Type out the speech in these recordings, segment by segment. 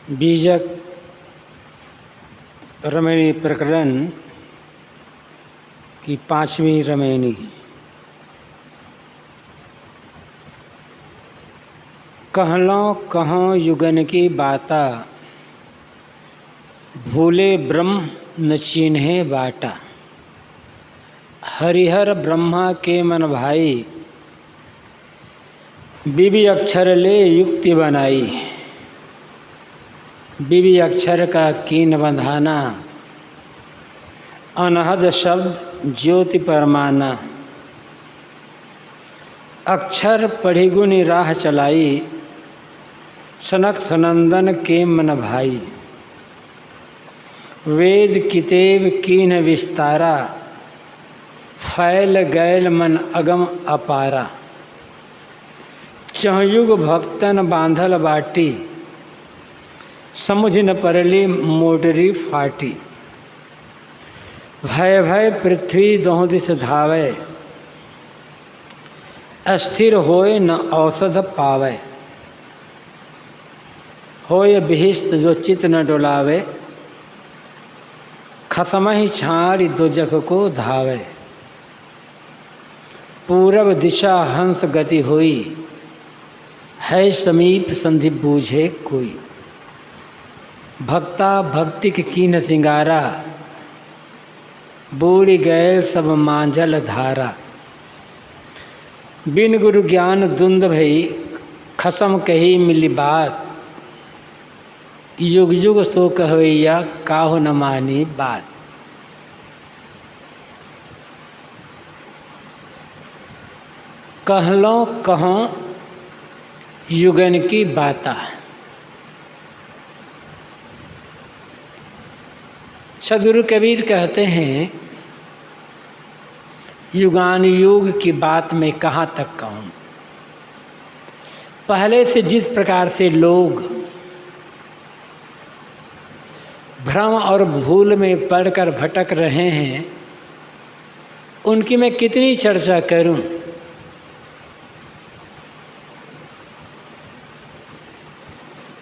बीजक रमैनी प्रकरण की 5वीं रमैनी। कहलों कहों युगन की बाता, भूले ब्रह्म न चिन्हे बाटा। हरिहर ब्रह्मा के मन भाई, बीबी अक्षर ले युक्ति बनाई। बीबी अक्षर का कीन बंधाना, अनहद शब्द ज्योति परमाना। अक्षर पढ़ी गुनी राह चलाई, सनक सनंदन के मन भाई। वेद कितेब कीन विस्तारा, फैल गैल मन अगम अपारा। चहुयुग भक्तन बांधल बाटी, समुझ न परली मोटरी फाटी। भय भय पृथ्वी दोह दिस धावै, अस्थिर होए न औषध पावै। होय बिहिस्त जो चित न डोलावे, खसमहि छाड़ दो जग को धावै। पूरब दिशा हंस गति हुई, है समीप संधि बूझे कोई। भक्ता भक्तिक कीन सिंगारा, बूढ़ी गैल सब मांझल धारा। बिन गुरु ज्ञान दुंद भई, खसम कही मिली बात। युग युग सो कहवैया, काहू न मानी बात। कहलों कहों युगन की बाता। सदगुरु कबीर कहते हैं, युगानुयुग की बात मैं कहाँ तक कहूँ। पहले से जिस प्रकार से लोग भ्रम और भूल में पड़कर भटक रहे हैं, उनकी मैं कितनी चर्चा करूं।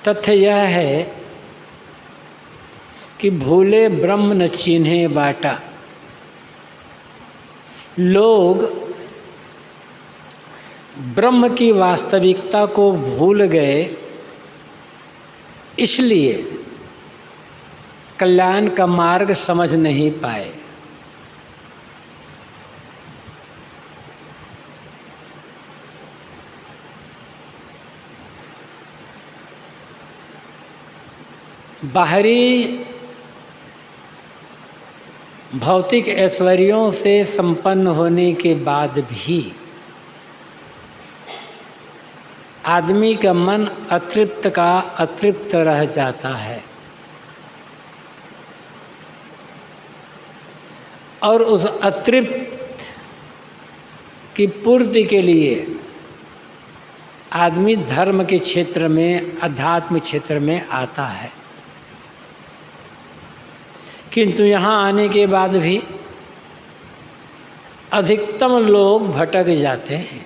तथ्य यह है कि भूले ब्रह्म न चिन्हे बाटा। लोग ब्रह्म की वास्तविकता को भूल गए, इसलिए कल्याण का मार्ग समझ नहीं पाए। बाहरी भौतिक ऐश्वर्यों से संपन्न होने के बाद भी आदमी का मन अतृप्त रह जाता है, और उस अतृप्त की पूर्ति के लिए आदमी धर्म के क्षेत्र में, अध्यात्म क्षेत्र में आता है। किंतु यहाँ आने के बाद भी अधिकतम लोग भटक जाते हैं।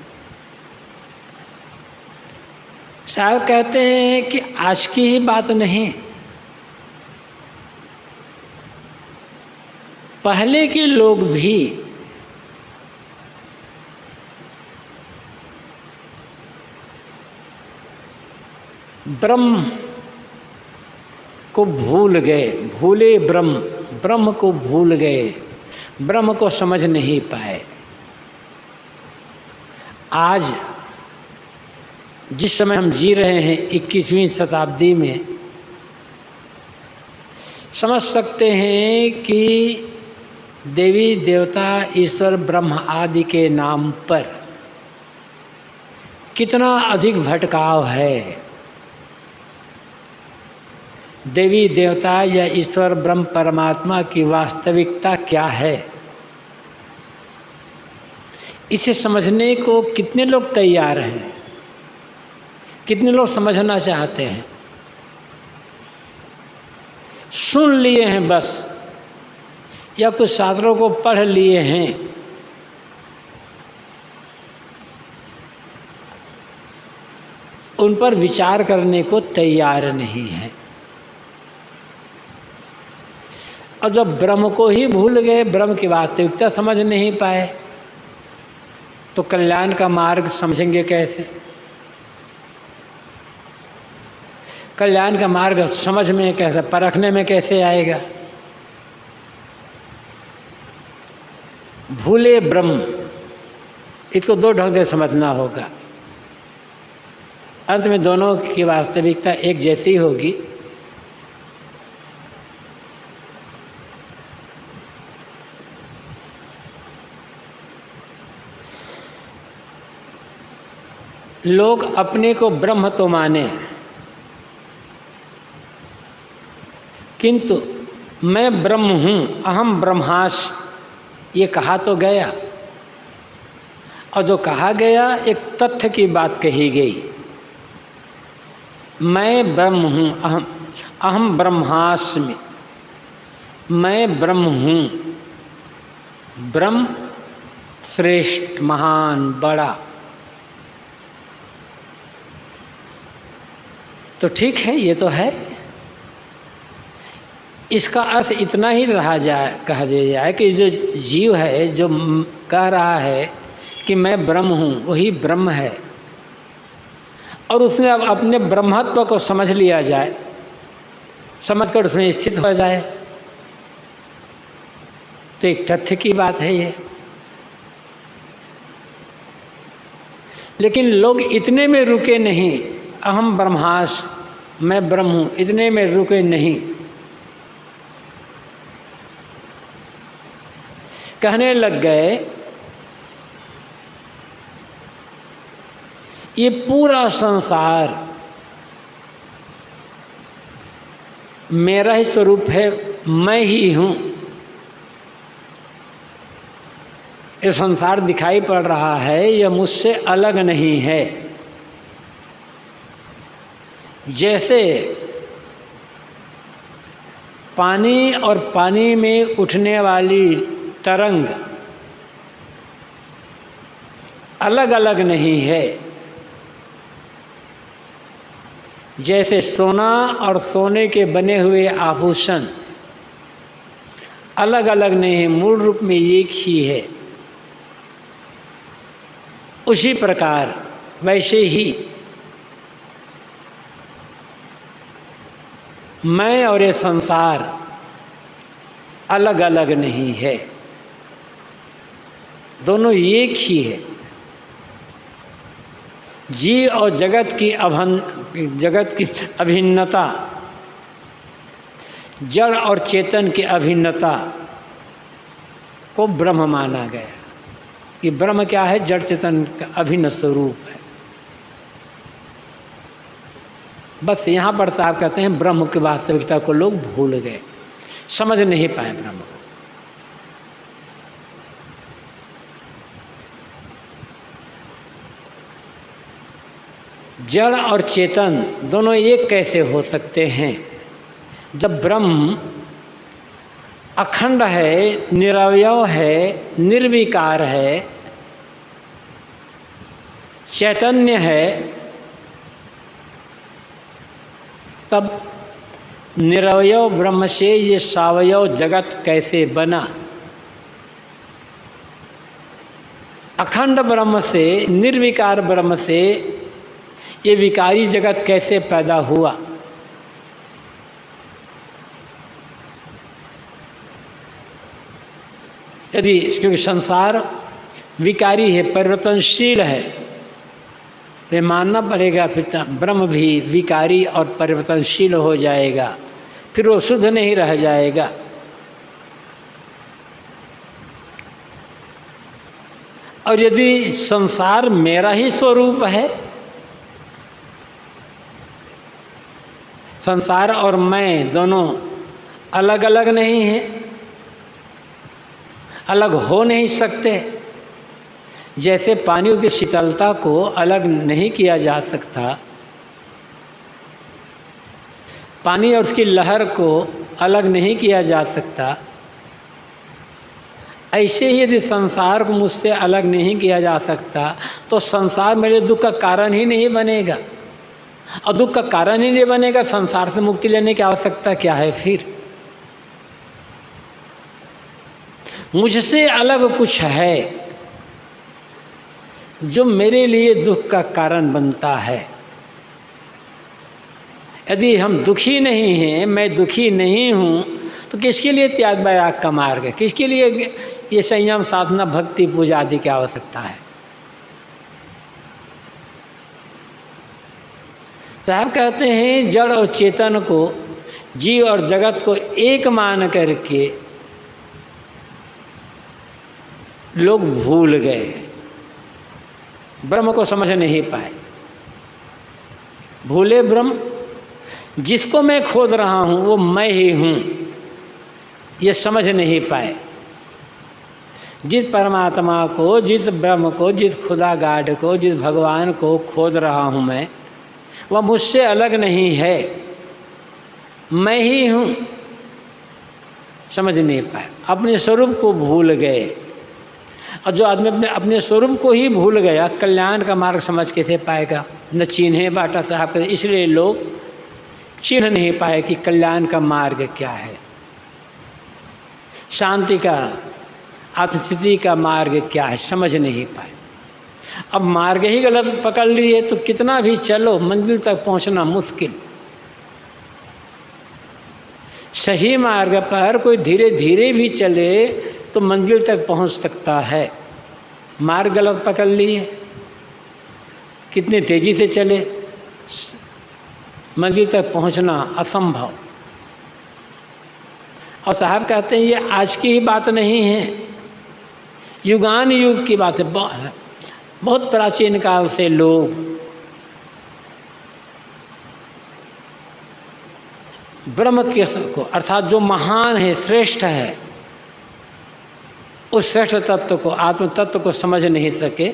साहब कहते हैं कि आज की ही बात नहीं, पहले के लोग भी ब्रह्म को भूल गए। भूले ब्रह्म को भूल गए, ब्रह्म को समझ नहीं पाए। आज जिस समय हम जी रहे हैं 21वीं शताब्दी में, समझ सकते हैं कि देवी देवता ईश्वर ब्रह्म आदि के नाम पर कितना अधिक भटकाव है। देवी देवता या ईश्वर ब्रह्म परमात्मा की वास्तविकता क्या है, इसे समझने को कितने लोग तैयार हैं, कितने लोग समझना चाहते हैं। सुन लिए हैं बस, या कुछ शास्त्रों को पढ़ लिए हैं, उन पर विचार करने को तैयार नहीं है। और जब ब्रह्म को ही भूल गए, ब्रह्म की वास्तविकता समझ नहीं पाए, तो कल्याण का मार्ग समझेंगे कैसे? कल्याण का मार्ग समझ में कैसे, परखने में कैसे आएगा? भूले ब्रह्म, इसको दो ढंग से समझना होगा। अंत में दोनों की वास्तविकता एक जैसी होगी। लोग अपने को ब्रह्म तो माने, किंतु मैं ब्रह्म हूँ, अहम ब्रह्मास्मि, ये कहा तो गया, और जो कहा गया एक तथ्य की बात कही गई। मैं ब्रह्म हूँ, अहम ब्रह्मास्मि, मैं ब्रह्म हूँ। ब्रह्म श्रेष्ठ, महान, बड़ा। तो ठीक है, ये तो है। इसका अर्थ इतना ही कहा दिया जाए कि जो जीव है, जो कह रहा है कि मैं ब्रह्म हूँ, वही ब्रह्म है, और उसने अब अपने ब्रह्मत्व को समझ लिया जाए, समझकर उसमें स्थित हो जाए, तो एक तथ्य की बात है ये। लेकिन लोग इतने में रुके नहीं, अहम ब्रह्मास्मि, मैं ब्रह्म हूँ, इतने में रुके नहीं। कहने लग गए ये पूरा संसार मेरा ही स्वरूप है, मैं ही हूँ। ये संसार दिखाई पड़ रहा है, यह मुझसे अलग नहीं है। जैसे पानी और पानी में उठने वाली तरंग अलग अलग नहीं है, जैसे सोना और सोने के बने हुए आभूषण अलग अलग नहीं है, मूल रूप में एक ही है। उसी प्रकार वैसे ही मैं और ये संसार अलग अलग नहीं है, दोनों एक ही है। जीव और जगत की अभिन्नता, जड़ और चेतन की अभिन्नता को ब्रह्म माना गया। कि ब्रह्म क्या है? जड़ चेतन का अभिन्न स्वरूप है। बस यहाँ पर साहब कहते हैं ब्रह्म की वास्तविकता को लोग भूल गए, समझ नहीं पाए ब्रह्म को। जड़ और चेतन दोनों एक कैसे हो सकते हैं, जब ब्रह्म अखंड है, निरवयव है, निर्विकार है, चैतन्य है, तब निरवयव ब्रह्म से ये सावयव जगत कैसे बना? अखंड ब्रह्म से, निर्विकार ब्रह्म से ये विकारी जगत कैसे पैदा हुआ? यदि क्योंकि संसार विकारी है, परिवर्तनशील है, तो ये मानना पड़ेगा फिर ब्रह्म भी विकारी और परिवर्तनशील हो जाएगा, फिर वो शुद्ध नहीं रह जाएगा। और यदि संसार मेरा ही स्वरूप है, संसार और मैं दोनों अलग अलग नहीं हैं, अलग हो नहीं सकते। जैसे पानी की शीतलता को अलग नहीं किया जा सकता, पानी और उसकी लहर को अलग नहीं किया जा सकता, ऐसे ही यदि संसार को मुझसे अलग नहीं किया जा सकता तो संसार मेरे दुख का कारण ही नहीं बनेगा, और दुख का कारण ही नहीं बनेगा, संसार से मुक्ति लेने की आवश्यकता क्या है फिर? मुझसे अलग कुछ है जो मेरे लिए दुख का कारण बनता है। यदि हम दुखी नहीं हैं, मैं दुखी नहीं हूँ, तो किसके लिए त्याग वैराग का मार्ग है? किसके लिए ये संयम, साधना, भक्ति, पूजा आदि की आवश्यकता है? साहब कहते हैं जड़ और चेतन को, जीव और जगत को एक मान करके लोग भूल गए, ब्रह्म को समझ नहीं पाए। भूले ब्रह्म, जिसको मैं खोज रहा हूँ वो मैं ही हूँ, ये समझ नहीं पाए। जिस परमात्मा को, जिस ब्रह्म को, जिस खुदा गाड को, जिस भगवान को खोज रहा हूँ मैं, वह मुझसे अलग नहीं है, मैं ही हूँ, समझ नहीं पाए। अपने स्वरूप को भूल गए। और जो आदमी अपने स्वरूप को ही भूल गया, कल्याण का मार्ग समझ कैसे पाएगा? न चिन्हे बाटा साहब कहते, इसलिए लोग चिन्ह नहीं पाए कि कल्याण का मार्ग क्या है, शांति का, आत्मस्थिति का मार्ग क्या है, समझ नहीं पाए। अब मार्ग ही गलत पकड़ लिए तो कितना भी चलो मंजिल तक पहुंचना मुश्किल। सही मार्ग पर कोई धीरे धीरे भी चले तो मंजिल तक पहुंच सकता है। मार्ग गलत पकड़ लिए, कितनी तेजी से चले, मंजिल तक पहुंचना असंभव। और साहब कहते हैं ये आज की ही बात नहीं है, युगान युग की बात है। बहुत प्राचीन काल से लोग ब्रह्म के को, अर्थात जो महान है, श्रेष्ठ है, उस श्रेष्ठ तत्व को, आत्म तत्व को समझ नहीं सके।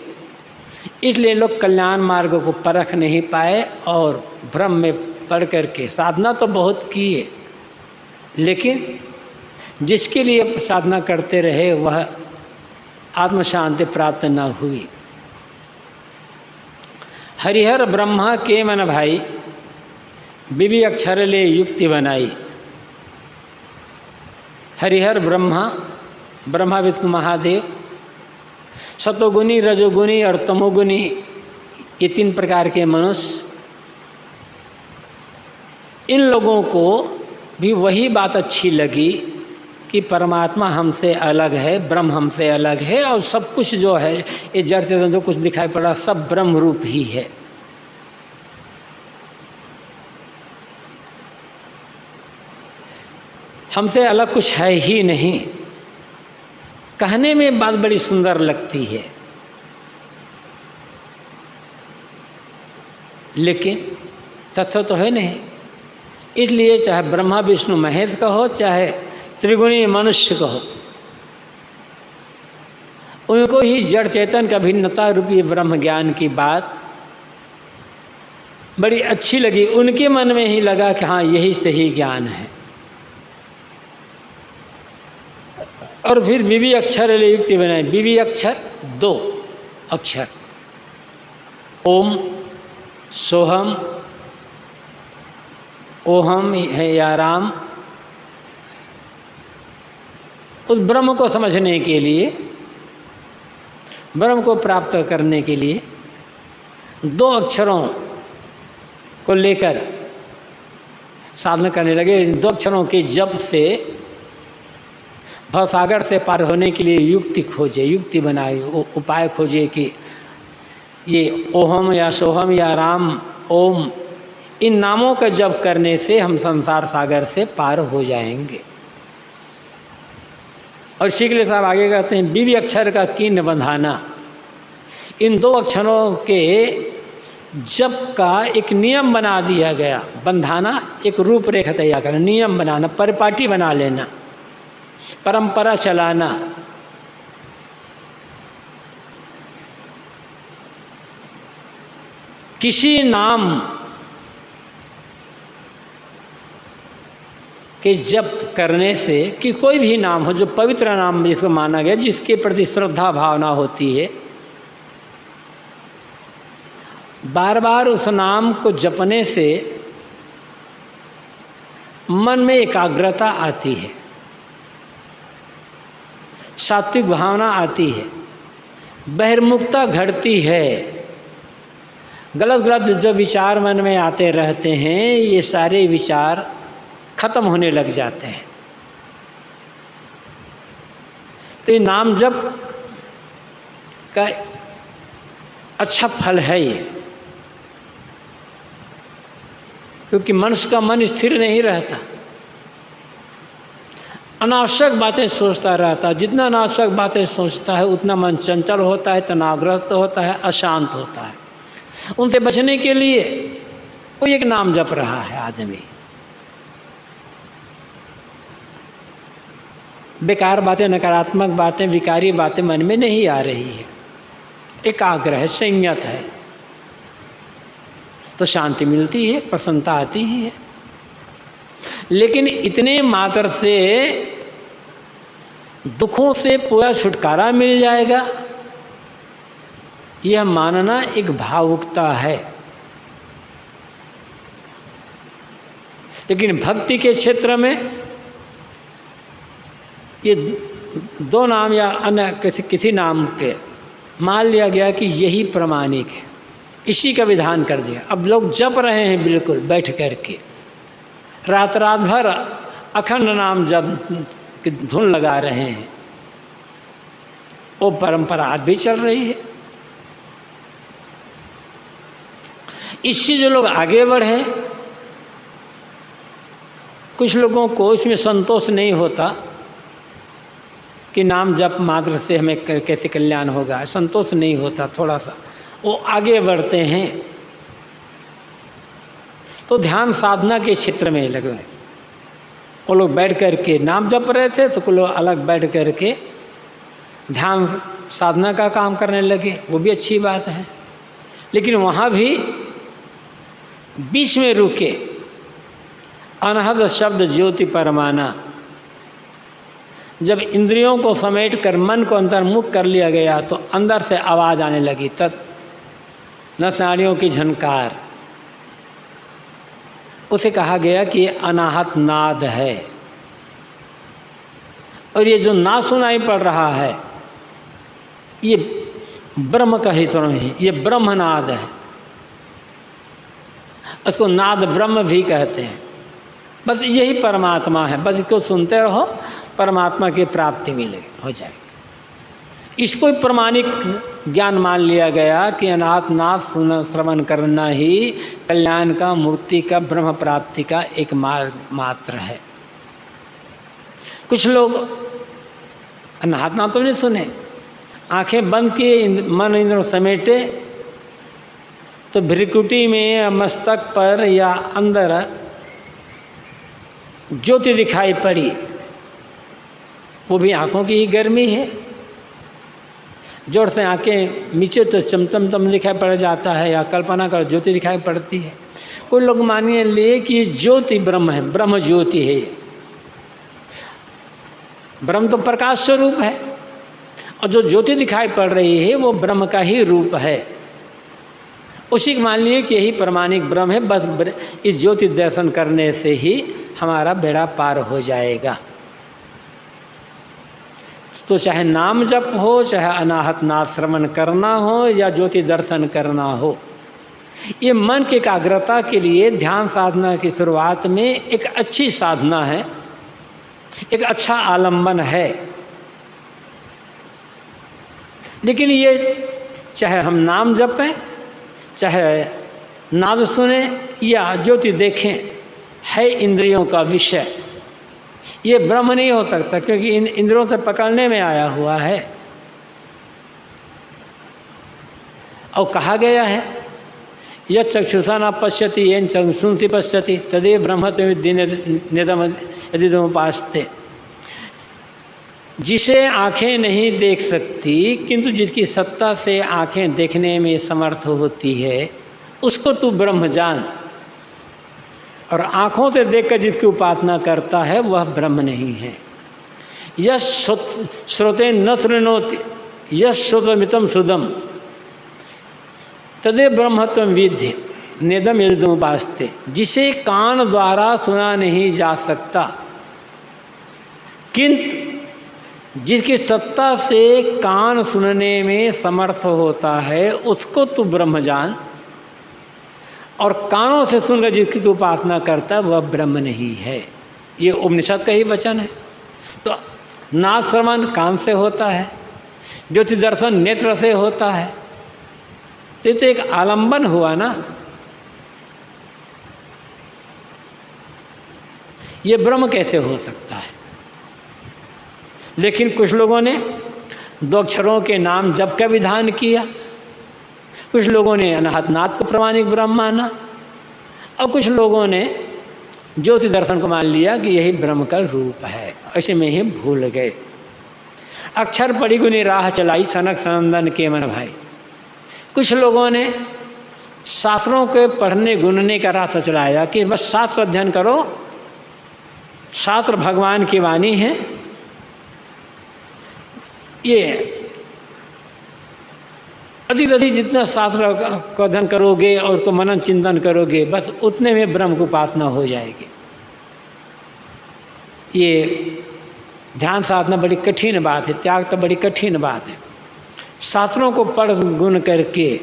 इसलिए लोग कल्याण मार्ग को परख नहीं पाए और ब्रह्म में पढ़ करके साधना तो बहुत किए, लेकिन जिसके लिए साधना करते रहे वह आत्म शांति प्राप्त न हुई। हरिहर ब्रह्मा के मन भाई, बिबी अक्षर ले युक्ति बनाई। हरिहर ब्रह्मा, ब्रह्मा विष्णु महादेव, सतोगुणी, रजोगुणी और तमोगुणी, ये तीन प्रकार के मनुष्य, इन लोगों को भी वही बात अच्छी लगी कि परमात्मा हमसे अलग है, ब्रह्म हमसे अलग है, और सब कुछ जो है ये जड़ चेतन जो कुछ दिखाई पड़ा सब ब्रह्म रूप ही है। हमसे अलग कुछ है ही नहीं। कहने में बात बड़ी सुंदर लगती है, लेकिन तथ्य तो है नहीं। इसलिए चाहे ब्रह्मा विष्णु महेश कहो, चाहे त्रिगुणी मनुष्य कहो, उनको ही जड़ चेतन का भिन्नता रूपी ब्रह्म ज्ञान की बात बड़ी अच्छी लगी। उनके मन में ही लगा कि हाँ यही सही ज्ञान है। और फिर बीवी अक्षर ले युक्ति बनाई। बीवी अक्षर, दो अक्षर, ओम, सोहम, ओहम है या राम। उस ब्रह्म को समझने के लिए, ब्रह्म को प्राप्त करने के लिए दो अक्षरों को लेकर साधना करने लगे। दो अक्षरों के जप से भवसागर से पार होने के लिए युक्ति खोजे, युक्ति बनाए, उपाय खोजे कि ये ओहम या सोहम या राम, ओम, इन नामों का जप करने से हम संसार सागर से पार हो जाएंगे। और शिकले साहब आगे कहते हैं बीवी अक्षर का कीन बंधाना। इन दो अक्षरों के जप का एक नियम बना दिया गया। बंधाना एक रूपरेखा तैयार करना, नियम बनाना, परिपाटी बना लेना, परंपरा चलाना। किसी नाम के जप करने से, कि कोई भी नाम हो जो पवित्र नाम जिसको माना गया, जिसके प्रति श्रद्धा भावना होती है, बार बार उस नाम को जपने से मन में एकाग्रता आती है, सात्विक भावना आती है, बहिर्मुखता घटती है। गलत गलत जो विचार मन में आते रहते हैं, ये सारे विचार खत्म होने लग जाते हैं। तो ये नाम जप का अच्छा फल है ये, क्योंकि मनुष्य का मन स्थिर नहीं रहता, अनावश्यक बातें सोचता रहता है। जितना अनावश्यक बातें सोचता है उतना मन चंचल होता है, तनावग्रस्त होता है, अशांत होता है। उनसे बचने के लिए कोई एक नाम जप रहा है आदमी। बेकार बातें, नकारात्मक बातें, विकारी बातें मन में नहीं आ रही है, एकाग्र है, संयत है, तो शांति मिलती है, प्रसन्नता आती ही है। लेकिन इतने मात्र से दुखों से पूरा छुटकारा मिल जाएगा, यह मानना एक भावुकता है। लेकिन भक्ति के क्षेत्र में ये दो नाम या अन्य किसी नाम के मान लिया गया कि यही प्रमाणिक है, इसी का विधान कर दिया। अब लोग जप रहे हैं बिल्कुल बैठ कर के, रात रात भर अखंड नाम जप की धुन लगा रहे हैं, वो परंपरा आज भी चल रही है। इससे जो लोग आगे बढ़े, कुछ लोगों को इसमें संतोष नहीं होता कि नाम जप मात्र से हमें कैसे कल्याण होगा, संतोष नहीं होता थोड़ा सा, वो आगे बढ़ते हैं तो ध्यान साधना के क्षेत्र में लगे। वो लोग बैठ कर के नाम जप रहे थे तो कुछ लोग अलग बैठ कर के ध्यान साधना का काम करने लगे, वो भी अच्छी बात है। लेकिन वहाँ भी बीच में रुके, अनहद शब्द ज्योति परमाना, जब इंद्रियों को समेट कर मन को अंतर्मुख कर लिया गया तो अंदर से आवाज़ आने लगी, तत् नसाड़ियों की झनकार। उसे कहा गया कि ये अनाहत नाद है, और ये जो नाद सुनाई पड़ रहा है ये ब्रह्म का ही स्वरूप है, ये ब्रह्मनाद है। उसको नाद ब्रह्म भी कहते हैं। बस यही परमात्मा है, बस इसको सुनते रहो, परमात्मा की प्राप्ति मिले हो जाएगी। इसको प्रमाणिक ज्ञान मान लिया गया कि अनाथ नाथ सुन श्रवण करना ही कल्याण का, मुक्ति का, ब्रह्म प्राप्ति का एक मार्ग मात्र है। कुछ लोग अनाथ नाथ तो नहीं सुने, आंखें बंद किए, मन इंद्र समेटे, तो भ्रिकुटी में, मस्तक पर या अंदर ज्योति दिखाई पड़ी, वो भी आँखों की ही गर्मी है। जोर से आँखें नीचे तो चमचम दिखाई पड़ जाता है, या कल्पना कर ज्योति दिखाई पड़ती है। कोई लोग मानिए लिए कि ज्योति ब्रह्म है, ब्रह्म ज्योति है। ब्रह्म तो प्रकाश स्वरूप है, और जो ज्योति दिखाई पड़ रही है वो ब्रह्म का ही रूप है। उसी को मान लिए कि यही प्रमाणिक ब्रह्म है, बस इस ज्योति दर्शन करने से ही हमारा बेड़ा पार हो जाएगा। तो चाहे नाम जप हो, चाहे अनाहत नाद श्रवण करना हो, या ज्योति दर्शन करना हो, ये मन की एकाग्रता के लिए ध्यान साधना की शुरुआत में एक अच्छी साधना है, एक अच्छा आलम्बन है। लेकिन ये चाहे हम नाम जपें, चाहे नाद सुने या ज्योति देखें, है इंद्रियों का विषय। ये ब्रह्म नहीं हो सकता, क्योंकि इन इंद्रियों से पकड़ने में आया हुआ है। और कहा गया है यह चक्षुषा न पश्यति येन चक्षुंसि पश्यति तदेव ब्रह्मत्वमिद्येदमुपास्ते। जिसे आँखें नहीं देख सकती किंतु जिसकी सत्ता से आँखें देखने में समर्थ होती है, उसको तू ब्रह्म जान। और आँखों से देखकर जिसकी उपासना करता है वह ब्रह्म नहीं है। यश श्रोते न शृणोति यश श्रोतमितम सुदम तदे ब्रह्मत्व विद्धि नेदम यदमुपास्ते। जिसे कान द्वारा सुना नहीं जा सकता किंतु जिसकी सत्ता से कान सुनने में समर्थ होता है उसको तू ब्रह्म जान, और कानों से सुनकर जिसकी तू उपासना करता है वह ब्रह्म नहीं है। ये उपनिषद का ही वचन है। तो नाद श्रवण कान से होता है, ज्योति दर्शन नेत्र से होता है, ये तो एक आलंबन हुआ ना। ये ब्रह्म कैसे हो सकता है? लेकिन कुछ लोगों ने दो अक्षरों के नाम जप का विधान किया, कुछ लोगों ने अनाहतनाद को प्रमाणिक ब्रह्म माना, और कुछ लोगों ने ज्योति दर्शन को मान लिया कि यही ब्रह्म का रूप है, ऐसे में ही भूल गए। अक्षर पड़ी गुनी राह चलाई सनक सनंदन के मन भाई। कुछ लोगों ने शास्त्रों के पढ़ने गुनने का रास्ता चलाया कि बस शास्त्र अध्ययन करो, शास्त्र भगवान की वाणी है, ये अधिक अधिक जितना शास्त्र को अध्ययन करोगे और उसको मनन चिंतन करोगे बस उतने में ब्रह्म की उपासना हो जाएगी। ये ध्यान साधना बड़ी कठिन बात है, त्याग तो बड़ी कठिन बात है। शास्त्रों को पढ़ गुण करके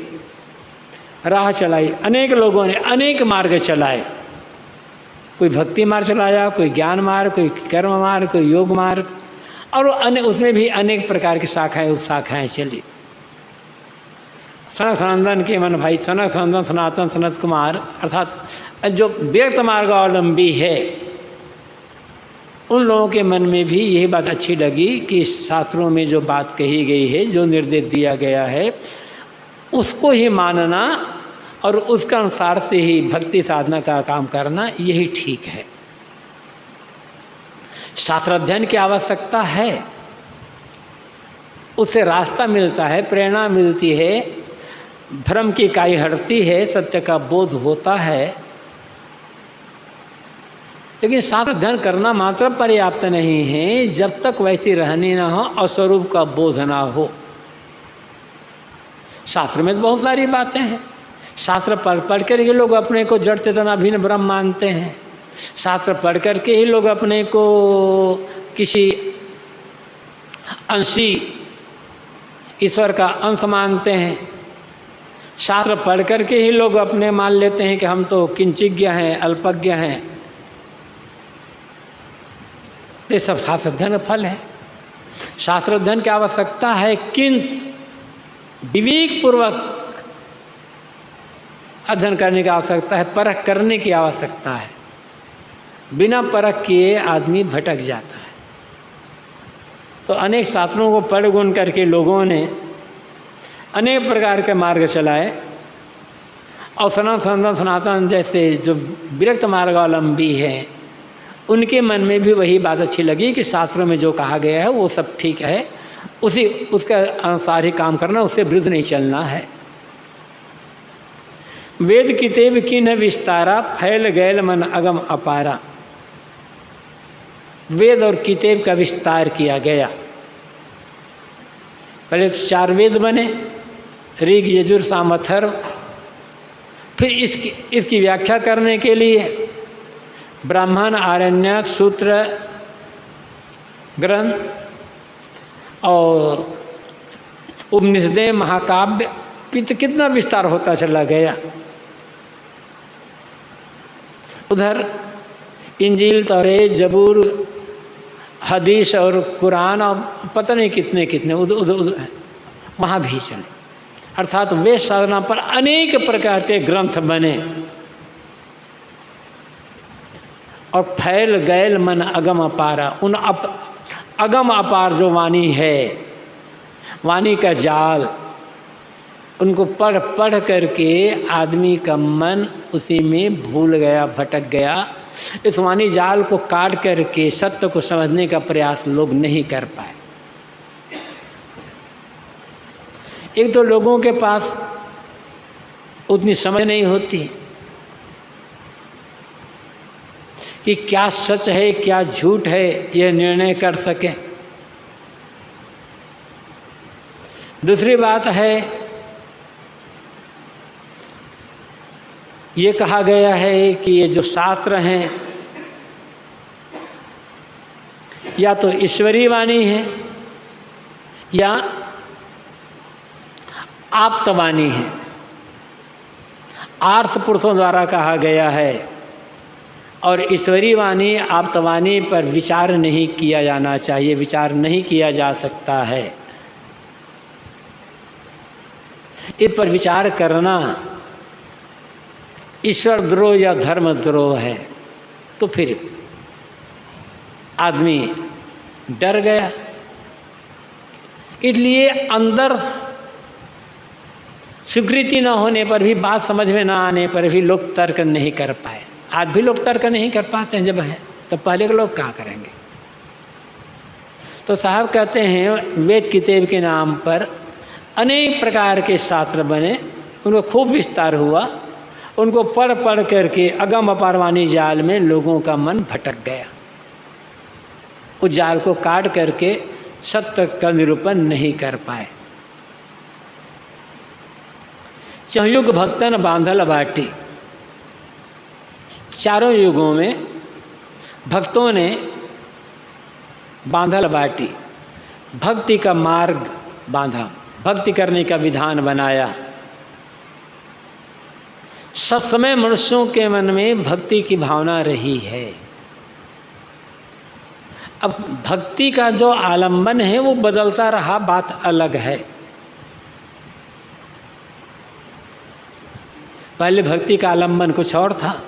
राह चलाई, अनेक लोगों ने अनेक मार्ग चलाए, कोई भक्ति मार्ग चलाया, कोई ज्ञान मार्ग, कोई कर्म मार्ग, कोई योग मार्ग, और उसमें भी अनेक प्रकार की शाखाएं उपशाखाएं चली। सनक सनंदन के मन भाई, सनक सनंदन सनातन सनत कुमार अर्थात जो व्यक्त मार्गावलंबी है उन लोगों के मन में भी यही बात अच्छी लगी कि शास्त्रों में जो बात कही गई है, जो निर्देश दिया गया है उसको ही मानना और उसके अनुसार से ही भक्ति साधना का काम करना यही ठीक है। शास्त्र अध्ययन की आवश्यकता है, उससे रास्ता मिलता है, प्रेरणा मिलती है, भ्रम की काई हटती है, सत्य का बोध होता है। लेकिन शास्त्र अध्ययन करना मात्र पर्याप्त नहीं है जब तक वैसी रहनी ना हो और स्वरूप का बोध ना हो। शास्त्र में तो बहुत सारी बातें हैं, शास्त्र पढ़ कर ही लोग अपने को जड़ चेतना भिन्न ब्रह्म मानते हैं, शास्त्र पढ़ कर के ही लोग अपने को किसी अंशी ईश्वर का अंश मानते हैं, शास्त्र पढ़ कर के ही लोग अपने मान लेते हैं कि हम तो किंचिज्ञ हैं, अल्पज्ञ हैं। ये सब शास्त्र अध्ययन फल है। शास्त्र अध्ययन की आवश्यकता है, किंतु विवेक पूर्वक अध्ययन करने की आवश्यकता है, परख करने की आवश्यकता है। बिना परख किए आदमी भटक जाता है। तो अनेक शास्त्रों को पढ़ गुण करके लोगों ने अनेक प्रकार के मार्ग चलाए, और सनातन जैसे जो विरक्त मार्गावलंबी हैं उनके मन में भी वही बात अच्छी लगी कि शास्त्रों में जो कहा गया है वो सब ठीक है, उसके अनुसार ही काम करना, उससे विरुद्ध नहीं चलना है। वेद कितेब किन्ह विस्तारा फैल गैल मन अगम अपारा। वेद और किताब का विस्तार किया गया। पहले 4 वेद बने, ऋग यजुर साम अथर्व। फिर इसकी व्याख्या करने के लिए ब्राह्मण, आरण्यक, सूत्र, ग्रंथ और उपनिषदें, महाकाव्य, कितना विस्तार होता चला गया। उधर इंजील, तौरेत, जबूर, हदीस और कुरान और पता नहीं कितने कितने उधर वहाँ भी चले। अर्थात वेद साधना पर अनेक प्रकार के ग्रंथ बने और फैल गैल मन अगम अपारा। उन अगम अपार जो वाणी है, वाणी का जाल, उनको पढ़ करके आदमी का मन उसी में भूल गया, भटक गया। इस वाणी जाल को काट करके सत्य को समझने का प्रयास लोग नहीं कर पाए। एक तो लोगों के पास उतनी समझ नहीं होती कि क्या सच है क्या झूठ है, यह निर्णय कर सके। दूसरी बात है, ये कहा गया है कि ये जो शास्त्र हैं या तो ईश्वरीय वाणी है या आप्तवाणी है। आर्थ पुरुषों द्वारा कहा गया है और ईश्वरी वाणी आप्तवाणी पर विचार नहीं किया जाना चाहिए, विचार नहीं किया जा सकता है। इस पर विचार करना ईश्वर द्रोह या धर्म द्रोह है। तो फिर आदमी डर गया। इसलिए अंदर स्वीकृति न होने पर भी, बात समझ में न आने पर भी लोग तर्क नहीं कर पाए। आज भी लोग तर्क नहीं कर पाते हैं जब है, तो पहले के लोग क्या करेंगे। तो साहब कहते हैं वेद किताब के नाम पर अनेक प्रकार के शास्त्र बने, उनको खूब विस्तार हुआ, उनको पढ़ पढ़ करके अगम अपारवाणी जाल में लोगों का मन भटक गया। उस जाल को काट करके सत्य का निरूपण नहीं कर पाए। चहुयुग भक्तन बांधल बाटी, चारों युगों में भक्तों ने बांधल बाटी, भक्ति का मार्ग बांधा, भक्ति करने का विधान बनाया। सब समय मनुष्यों के मन में भक्ति की भावना रही है। अब भक्ति का जो आलंबन है वो बदलता रहा, बात अलग है। पहले भक्ति का आलंबन कुछ और था।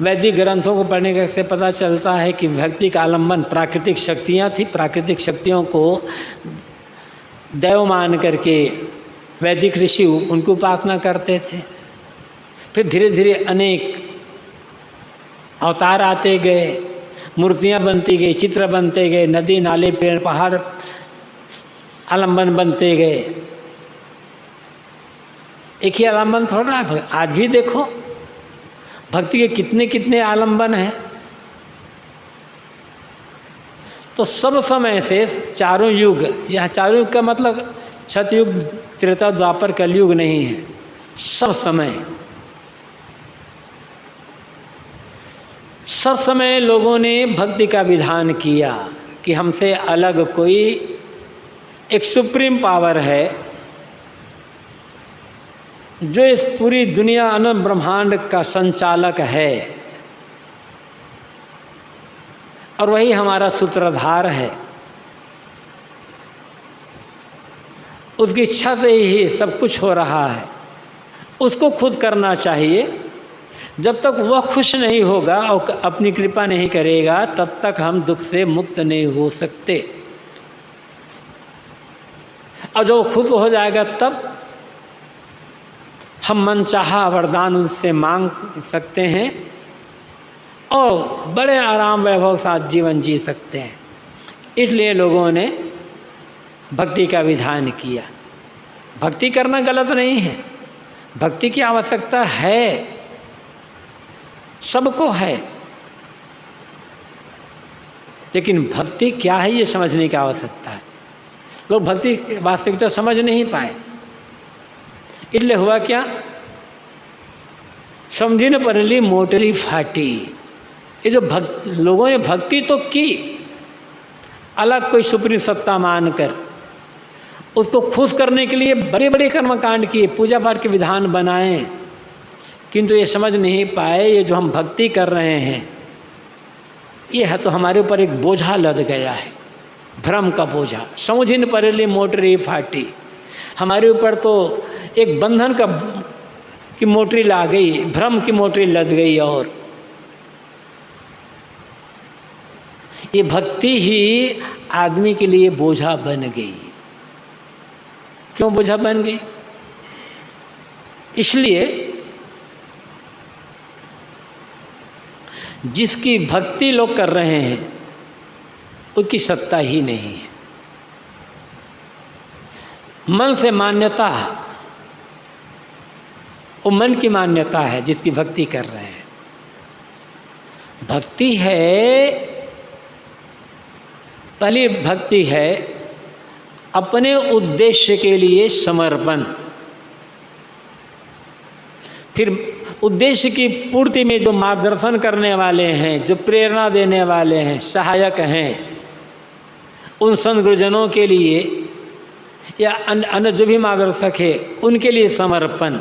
वैदिक ग्रंथों को पढ़ने से पता चलता है कि भक्ति का आलंबन प्राकृतिक शक्तियाँ थी। प्राकृतिक शक्तियों को दैव मान करके वैदिक ऋषि उनकी उपासना करते थे। फिर धीरे धीरे अनेक अवतार आते गए, मूर्तियाँ बनती गई, चित्र बनते गए, नदी नाले पेड़ पहाड़ आलंबन बनते गए। एक ही आलंबन थोड़ा है। आज भी देखो भक्ति के कितने कितने आलंबन हैं। तो सब समय से चारों युग, यह चारों युग का मतलब सतयुग त्रेता द्वापर कलयुग नहीं है, सब समय लोगों ने भक्ति का विधान किया कि हमसे अलग कोई एक सुप्रीम पावर है जो इस पूरी दुनिया अनंत ब्रह्मांड का संचालक है और वही हमारा सूत्रधार है। उसकी इच्छा से ही सब कुछ हो रहा है। उसको खुद करना चाहिए। जब तक वह खुश नहीं होगा और अपनी कृपा नहीं करेगा तब तक हम दुख से मुक्त नहीं हो सकते। और जब खुश हो जाएगा तब हम मनचाहा वरदान उनसे मांग सकते हैं और बड़े आराम वैभव के साथ जीवन जी सकते हैं। इसलिए लोगों ने भक्ति का विधान किया। भक्ति करना गलत नहीं है, भक्ति की आवश्यकता है, सबको है। लेकिन भक्ति क्या है ये समझने की आवश्यकता है। लोग भक्ति की वास्तविकता समझ नहीं पाए। इसलिए हुआ क्या, समझी न परली मोटरी फाटी। ये जो लोगों ने भक्ति तो की अलग कोई सुप्रीम सत्ता मानकर, उसको खुश करने के लिए बड़े बड़े कर्मकांड किए, पूजा पाठ के विधान बनाए, किंतु ये समझ नहीं पाए ये जो हम भक्ति कर रहे हैं ये है तो हमारे ऊपर एक बोझा लद गया है, भ्रम का बोझा। समझिन परली मोटरी फाटी, हमारे ऊपर तो एक बंधन की मोटरी ला गई, भ्रम की मोटरी लद गई। और ये भक्ति ही आदमी के लिए बोझा बन गई। क्यों बोझा बन गई? इसलिए जिसकी भक्ति लोग कर रहे हैं उसकी सत्ता ही नहीं है। मन से मान्यता, वो मन की मान्यता है जिसकी भक्ति कर रहे हैं। भक्ति है, पहली भक्ति है अपने उद्देश्य के लिए समर्पण। फिर उद्देश्य की पूर्ति में जो मार्गदर्शन करने वाले हैं, जो प्रेरणा देने वाले हैं, सहायक हैं, उन संत गुरुजनों के लिए या अन्य जो भी मार्गदर्शक है उनके लिए समर्पण,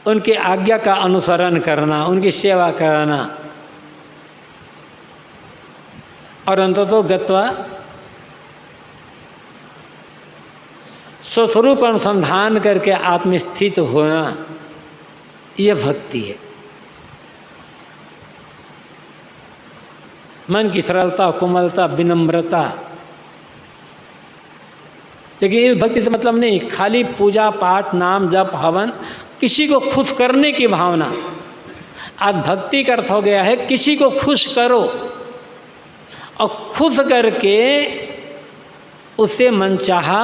उनके आज्ञा का अनुसरण करना, उनकी सेवा करना और अंततो गत्वा स्वस्वरूप अनुसंधान करके आत्मस्थित होना, यह भक्ति है। मन की सरलता, कोमलता, विनम्रता। लेकिन इस भक्ति से मतलब नहीं खाली पूजा पाठ, नाम जप, हवन, किसी को खुश करने की भावना। आज भक्ति का अर्थ हो गया है किसी को खुश करो और खुश करके उससे मनचाहा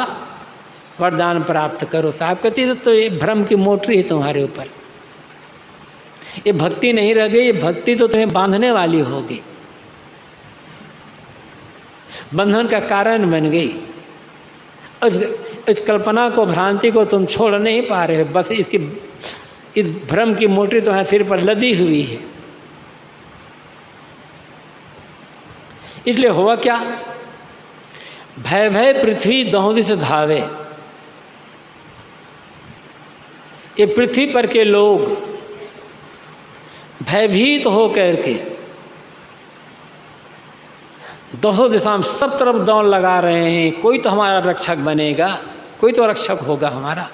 वरदान प्राप्त करो। साहब कहती तो ये भ्रम की मोटरी है तुम्हारे ऊपर, ये भक्ति नहीं रह गई, ये भक्ति तो तुम्हें बांधने वाली होगी, बंधन का कारण बन गई। इस कल्पना को, भ्रांति को तुम छोड़ नहीं पा रहे हो, बस इस भ्रम की मोटरी तुम्हारे सिर पर लदी हुई है। इसलिए हुआ क्या, भय भय पृथ्वी दहों दिस धावे। ये पृथ्वी पर के लोग भयभीत हो करके दोनों दिशा में सब तरफ दौड़ लगा रहे हैं, कोई तो हमारा रक्षक बनेगा, कोई तो रक्षक होगा हमारा।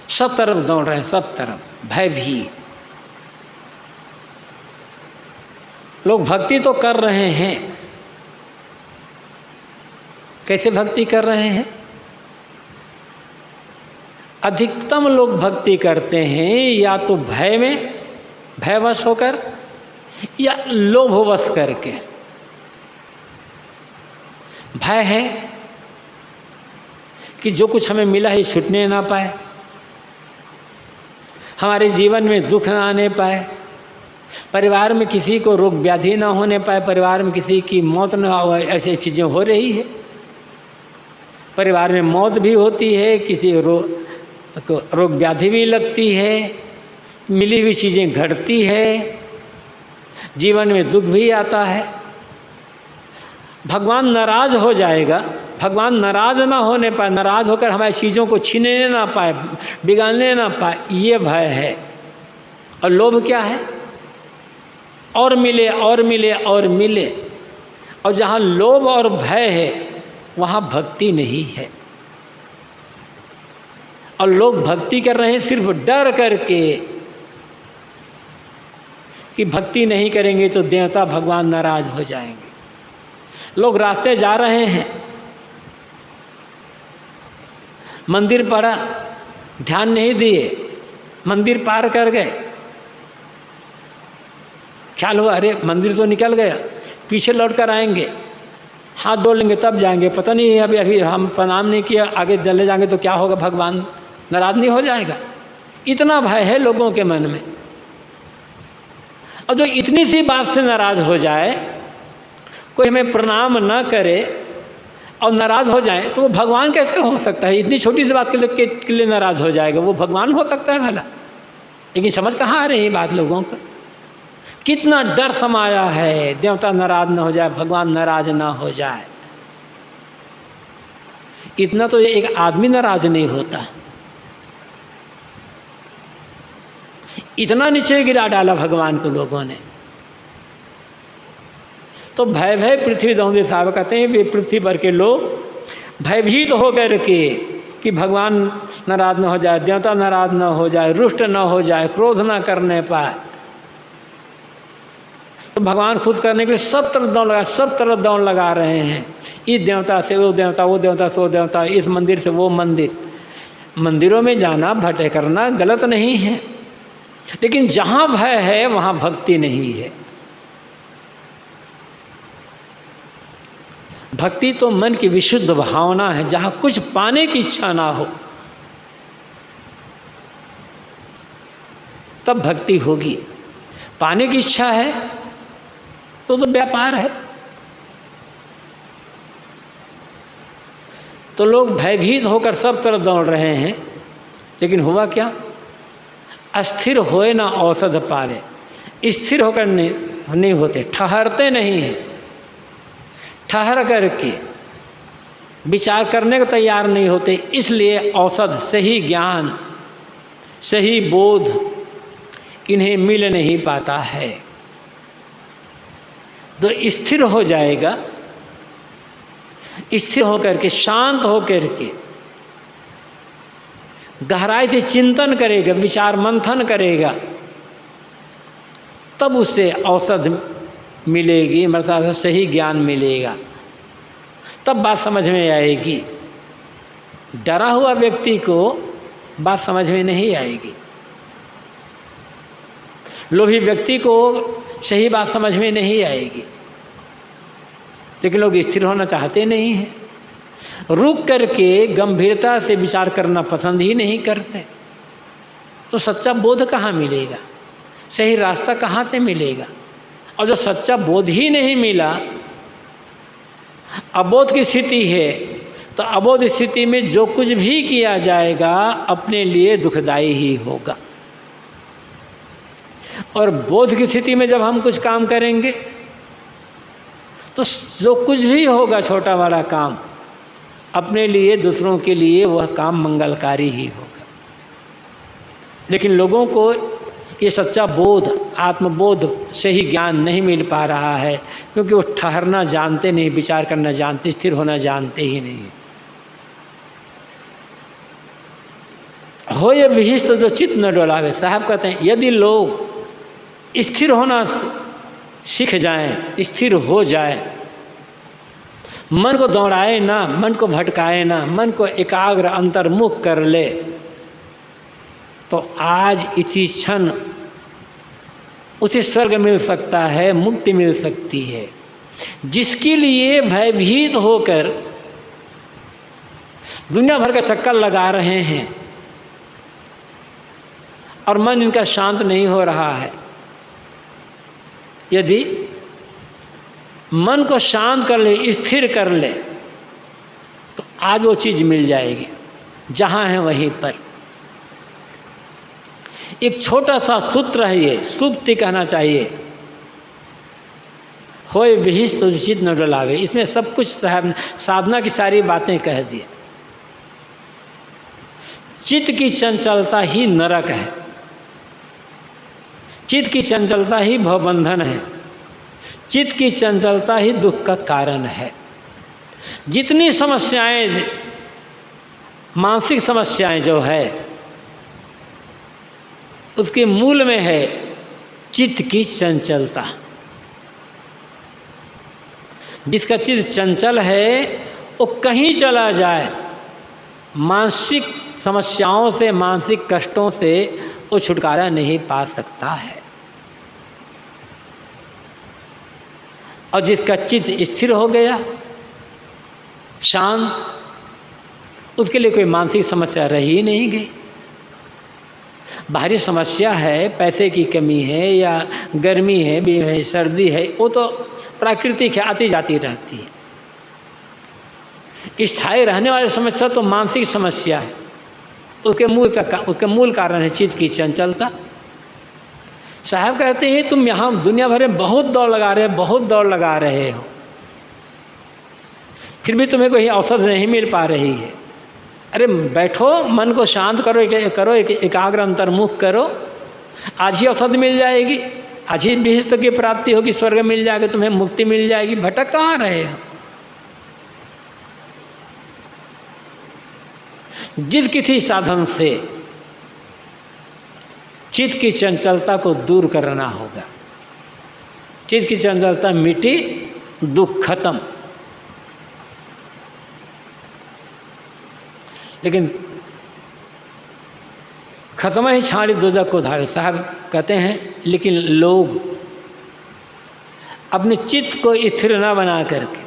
सब तरफ दौड़ रहे हैं, सब तरफ भयभीत। लोग भक्ति तो कर रहे हैं, कैसे भक्ति कर रहे हैं? अधिकतम लोग भक्ति करते हैं या तो भय में, भयवश होकर, या लोभवश करके। भय है कि जो कुछ हमें मिला है छूटने ना पाए, हमारे जीवन में दुख ना आने पाए, परिवार में किसी को रोग व्याधि ना होने पाए, परिवार में किसी की मौत ना हो। ऐसी चीज़ें हो रही है, परिवार में मौत भी होती है, किसी रोग व्याधि भी लगती है, मिली हुई चीज़ें घटती है, जीवन में दुख भी आता है। भगवान नाराज हो जाएगा, भगवान नाराज ना होने पाए, नाराज होकर हमारी चीज़ों को छीनने ना पाए, बिगाड़ने ना पाए, ये भय है। और लोभ क्या है? और मिले और मिले और मिले। और जहाँ लोभ और भय है वहाँ भक्ति नहीं है। और लोग भक्ति कर रहे हैं सिर्फ डर करके कि भक्ति नहीं करेंगे तो देवता भगवान नाराज हो जाएंगे। लोग रास्ते जा रहे हैं, मंदिर पड़ा, ध्यान नहीं दिए, मंदिर पार कर गए, ख्याल हुआ अरे मंदिर तो निकल गया, पीछे लौट कर आएंगे, हाथ धो लेंगे तब जाएंगे, पता नहीं अभी हम प्रणाम नहीं किया, आगे चले जाएंगे तो क्या होगा, भगवान नाराज नहीं हो जाएगा। इतना भय है लोगों के मन में। और जो इतनी सी बात से नाराज हो जाए, कोई हमें प्रणाम न करे और नाराज हो जाए, तो वो भगवान कैसे हो सकता है? इतनी छोटी सी बात के लिए नाराज हो जाएगा, वो भगवान हो सकता है भला? लेकिन समझ कहाँ आ रही है बात लोगों को? कितना डर समाया है, देवता नाराज न हो जाए, भगवान नाराज ना हो जाए। इतना तो एक आदमी नाराज नहीं होता, इतना नीचे गिरा डाला भगवान को लोगों ने। तो भय भय पृथ्वी दौंदे साहब कहते हैं वे पृथ्वी पर के लोग भयभीत हो गए कि भगवान नाराज न हो जाए, देवता नाराज न हो जाए, रुष्ट न हो जाए, क्रोध न करने पाए। तो भगवान खुद करने के लिए सब तरफ दौड़ लगा रहे हैं। इस देवता से वो देवता, वो देवता से वो देवता, इस मंदिर से वो मंदिर। मंदिरों में जाना, भटक करना गलत नहीं है, लेकिन जहाँ भय है वहाँ भक्ति नहीं है। भक्ति तो मन की विशुद्ध भावना है, जहाँ कुछ पाने की इच्छा ना हो, तब भक्ति होगी। पाने की इच्छा है तो व्यापार है। तो लोग भयभीत होकर सब तरफ दौड़ रहे हैं, लेकिन हुआ क्या? अस्थिर होए ना औषध पावे। स्थिर होकर नहीं होते, ठहरते नहीं हैं, ठहर करके विचार करने को तैयार नहीं होते। इसलिए औसत सही ज्ञान, सही बोध इन्हें मिल नहीं पाता है। तो स्थिर हो जाएगा, स्थिर होकर के, शांत होकर के गहराई से चिंतन करेगा, विचार मंथन करेगा, तब उससे औसत मिलेगी, मतलब सही ज्ञान मिलेगा, तब बात समझ में आएगी। डरा हुआ व्यक्ति को बात समझ में नहीं आएगी, लोभी व्यक्ति को सही बात समझ में नहीं आएगी। लेकिन लोग स्थिर होना चाहते नहीं हैं, रुक करके गंभीरता से विचार करना पसंद ही नहीं करते। तो सच्चा बोध कहाँ मिलेगा, सही रास्ता कहाँ से मिलेगा? और जो सच्चा बोध ही नहीं मिला, अबोध की स्थिति है, तो अबोध स्थिति में जो कुछ भी किया जाएगा अपने लिए दुखदाई ही होगा। और बोध की स्थिति में जब हम कुछ काम करेंगे तो जो कुछ भी होगा, छोटा बड़ा काम, अपने लिए, दूसरों के लिए वह काम मंगलकारी ही होगा। लेकिन लोगों को ये सच्चा बोध, आत्मबोध, सही ज्ञान नहीं मिल पा रहा है, क्योंकि वो ठहरना जानते नहीं, विचार करना जानते, स्थिर होना जानते ही नहीं। हो ये विहिष्ट जो चित्त न डोलावे। साहब कहते हैं यदि लोग स्थिर होना सीख जाएं, स्थिर हो जाए, मन को दौड़ाए ना, मन को भटकाए ना, मन को एकाग्र अंतर्मुख कर ले, तो आज इसी क्षण उसे स्वर्ग मिल सकता है, मुक्ति मिल सकती है। जिसके लिए भयभीत होकर दुनिया भर का चक्कर लगा रहे हैं और मन इनका शांत नहीं हो रहा है, यदि मन को शांत कर ले, स्थिर कर ले, तो आज वो चीज़ मिल जाएगी जहाँ है वहीं पर। एक छोटा सा सूत्र है, ये सुप्ति कहना चाहिए, होए विहिष्ट तो चित्त न डोलावे। इसमें सब कुछ साधना की सारी बातें कह दी। चित्त की चंचलता ही नरक है, चित्त की चंचलता ही भवबंधन है, चित्त की चंचलता ही दुख का कारण है। जितनी समस्याएं, मानसिक समस्याएं जो है, उसके मूल में है चित्त की चंचलता। जिसका चित्त चंचल है वो कहीं चला जाए, मानसिक समस्याओं से, मानसिक कष्टों से वो छुटकारा नहीं पा सकता है। और जिसका चित्त स्थिर हो गया, शांत, उसके लिए कोई मानसिक समस्या रही नहीं गई। बाहरी समस्या है, पैसे की कमी है या गर्मी है, सर्दी है, वो तो प्राकृतिक है, आती जाती रहती है। स्थायी रहने वाली समस्या तो मानसिक समस्या है, उसके मूल कारण है चित्त की चंचलता। साहब कहते हैं तुम यहाँ दुनिया भर में बहुत दौड़ लगा रहे हो, फिर भी तुम्हें कोई औसत नहीं मिल पा रही है। अरे बैठो, मन को शांत करो, एकाग्र अंतर्मुख करो, आज ही औसत मिल जाएगी, आज ही विहिष्ट की प्राप्ति होगी, स्वर्ग मिल जाएगा, तुम्हें मुक्ति मिल जाएगी। भटक कहाँ रहे हो? जिस किसी साधन से चित्त की चंचलता को दूर करना होगा, चित्त की चंचलता मिटी, दुख खत्म। लेकिन खत्म ही छाड़ी दोजख को धारे। साहब कहते हैं लेकिन लोग अपने चित्त को स्थिर न बना करके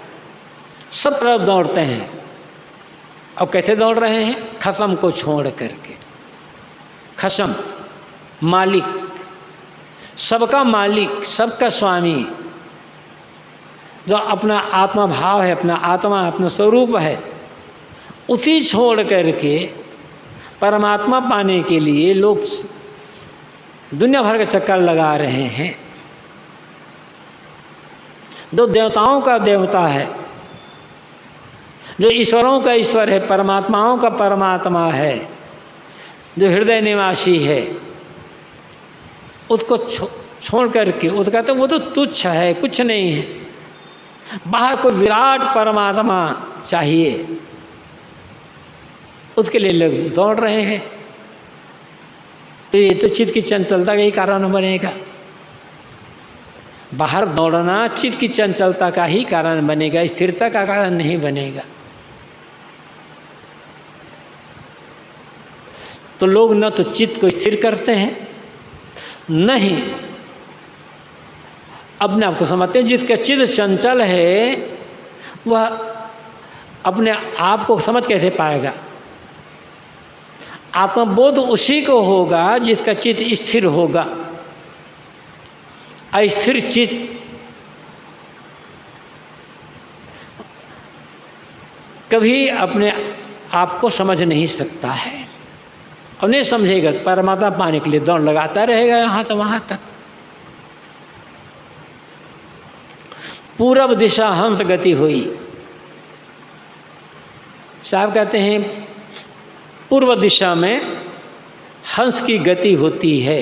सब तरफ दौड़ते हैं। अब कैसे दौड़ रहे हैं? खसम को छोड़ करके। खसम मालिक, सबका मालिक, सबका स्वामी, जो अपना आत्मा भाव है, अपना आत्मा, अपना स्वरूप है, उसी छोड़ करके परमात्मा पाने के लिए लोग दुनिया भर के चक्कर लगा रहे हैं। जो देवताओं का देवता है, जो ईश्वरों का ईश्वर है, परमात्माओं का परमात्मा है, जो हृदय निवासी है, उसको छोड़ करके उसका कहते वो तो तुच्छ है, कुछ नहीं है। बाहर कोई विराट परमात्मा चाहिए, उसके लिए लोग दौड़ रहे हैं। तो ये तो चित्त की चंचलता का ही कारण बनेगा। बाहर दौड़ना चित्त की चंचलता का ही कारण बनेगा, स्थिरता का कारण नहीं बनेगा। तो लोग न तो चित्त को स्थिर करते हैं, न ही अपने आप को समझते हैं। जिसका चित्त चंचल है वह अपने आप को समझ कैसे पाएगा? आत्मबोध उसी को होगा जिसका चित्त स्थिर होगा। अस्थिर चित्त कभी अपने आप को समझ नहीं सकता है और नहीं समझेगा, परमात्मा पाने के लिए दौड़ लगाता रहेगा यहाँ से वहाँ तक। पूरब दिशा हंस गति हुई। साहब कहते हैं पूर्व दिशा में हंस की गति होती है।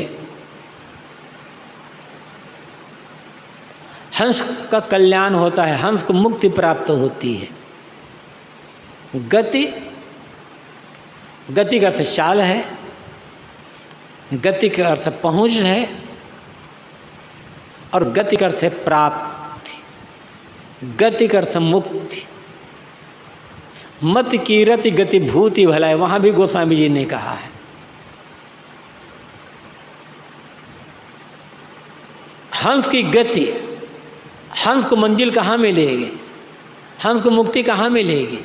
हंस का कल्याण होता है, हंस को मुक्ति प्राप्त होती है। गति, गति का अर्थ चाल है, गति का अर्थ पहुँच है, और गति का अर्थ है प्राप्ति, गति का अर्थ मुक्ति। मत की रति गति भूति भलाई, वहाँ भी गोस्वामी जी ने कहा है। हंस की गति, हंस को मंजिल कहाँ मिलेगी, हंस को मुक्ति कहाँ मिलेगी?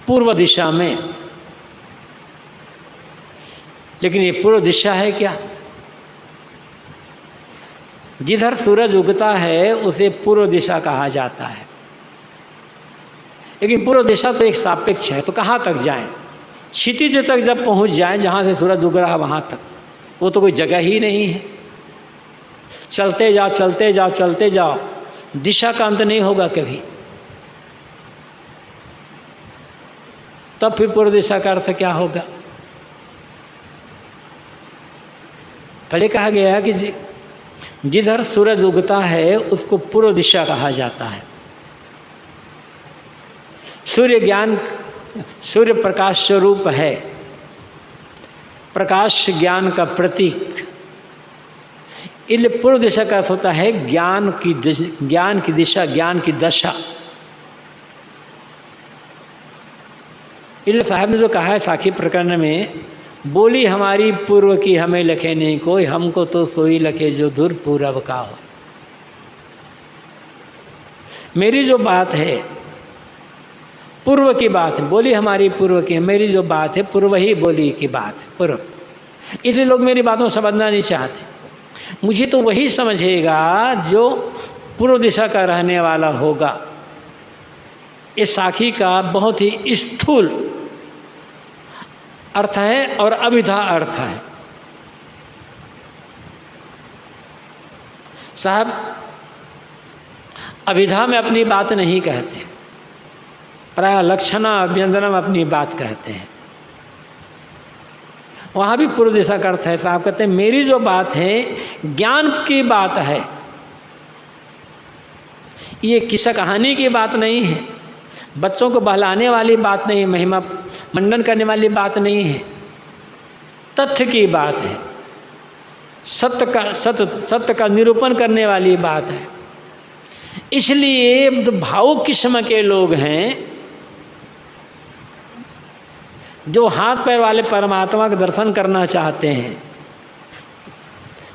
पूर्व दिशा में। लेकिन ये पूर्व दिशा है क्या? जिधर सूरज उगता है उसे पूर्व दिशा कहा जाता है। लेकिन पूर्व दिशा तो एक सापेक्ष है, तो कहाँ तक जाएं? क्षितिज तक जब पहुँच जाएं, जहाँ से सूरज उग रहा वहाँ तक, वो तो कोई जगह ही नहीं है। चलते जाओ चलते जाओ चलते जाओ, दिशा का अंत नहीं होगा कभी। तब फिर पूर्व दिशा का अर्थ क्या होगा? पहले कहा गया है कि जिधर सूरज उगता है उसको पूर्व दिशा कहा जाता है। सूर्य ज्ञान, सूर्य प्रकाश स्वरूप है, प्रकाश ज्ञान का प्रतीक। इसलिए पूर्व दिशा का अर्थ होता है ज्ञान की दिशा, ज्ञान की दशा। इसलिए साहब ने जो कहा है साखी प्रकरण में, बोली हमारी पूर्व की हमें लखे नहीं कोई, हमको तो सोई लखे जो धुर पूरब का हो। मेरी जो बात है पूर्व की बात है, बोली हमारी पूर्व की है, मेरी जो बात है पूर्व ही बोली की बात है, पूर्व। इसलिए लोग मेरी बातों को समझना नहीं चाहते। मुझे तो वही समझेगा जो पूर्व दिशा का रहने वाला होगा। इस साखी का बहुत ही स्थूल अर्थ है और अभिधा अर्थ है। साहब अभिधा में अपनी बात नहीं कहते, प्राय लक्षणा व्यंजना में अपनी बात कहते हैं। वहाँ भी पूर्व दिशा का अर्थ है। साहब कहते हैं मेरी जो बात है ज्ञान की बात है, ये किस्सा कहानी की बात नहीं है, बच्चों को बहलाने वाली बात नहीं है, महिमा मंडन करने वाली बात नहीं है, तथ्य की बात है, सत्य का निरूपण करने वाली बात है। इसलिए भावुक किस्म के लोग हैं जो हाथ पैर वाले परमात्मा का दर्शन करना चाहते हैं,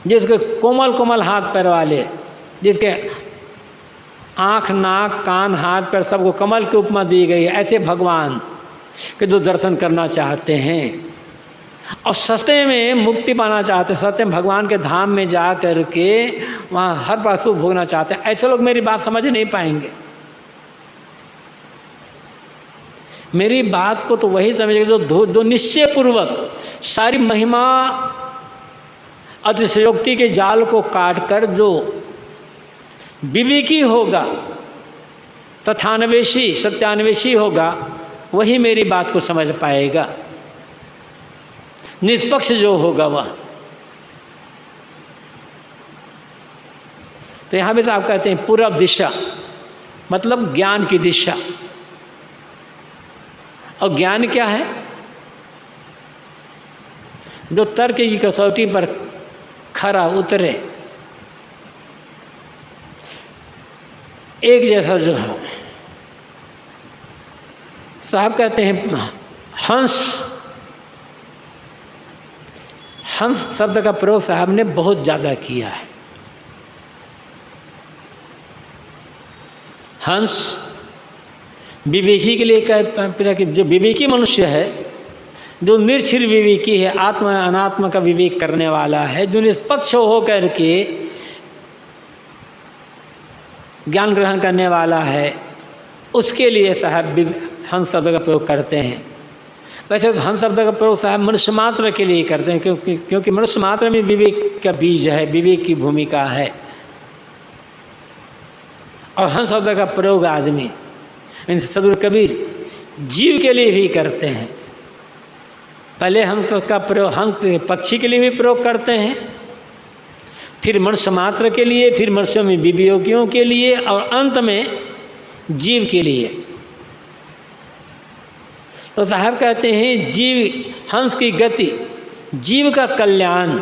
जिसके कोमल कोमल हाथ पैर वाले, जिसके आँख नाक कान हाथ पैर सबको कमल की उपमा दी गई है, ऐसे भगवान के जो दर्शन करना चाहते हैं और सस्ते में मुक्ति पाना चाहते हैं, सस्ते में भगवान के धाम में जा कर के वहाँ हर पासु भोगना चाहते हैं, ऐसे लोग मेरी बात समझ नहीं पाएंगे। मेरी बात को तो वही समझेगा जो निश्चय पूर्वक सारी महिमा अतिशयोक्ति के जाल को काट कर जो विवेकी होगा, तथान्वेषी सत्यान्वेषी होगा, वही मेरी बात को समझ पाएगा। निष्पक्ष जो होगा वह। तो यहाँ भी तो आप कहते हैं पूर्व दिशा, मतलब ज्ञान की दिशा। और ज्ञान क्या है? जो तर्क की कसौटी पर खरा उतरे, एक जैसा जो है। साहब कहते हैं हंस, हंस शब्द का प्रयोग साहब ने बहुत ज़्यादा किया है। हंस विवेकी के लिए कि जो विवेकी मनुष्य है, जो निरक्षर विवेकी है, आत्म अनात्म का विवेक करने वाला है, जो निष्पक्ष हो करके ज्ञान ग्रहण करने वाला है, उसके लिए साहब हंस शब्द का प्रयोग करते हैं। वैसे तो हंस शब्द का प्रयोग साहब मनुष्य मात्र के लिए करते हैं, क्योंकि मनुष्य मात्र में विवेक का बीज है, विवेक की भूमिका है। और हंस शब्द का प्रयोग आदमी सदगुरु कबीर जीव के लिए भी करते हैं। पहले हंस का प्रयोग हंस पक्षी के लिए भी प्रयोग करते हैं, फिर मनुष्य मात्र के लिए, फिर मनुष्यों में विवेकियों के लिए, और अंत में जीव के लिए। तो साहब कहते हैं जीव, हंस की गति, जीव का कल्याण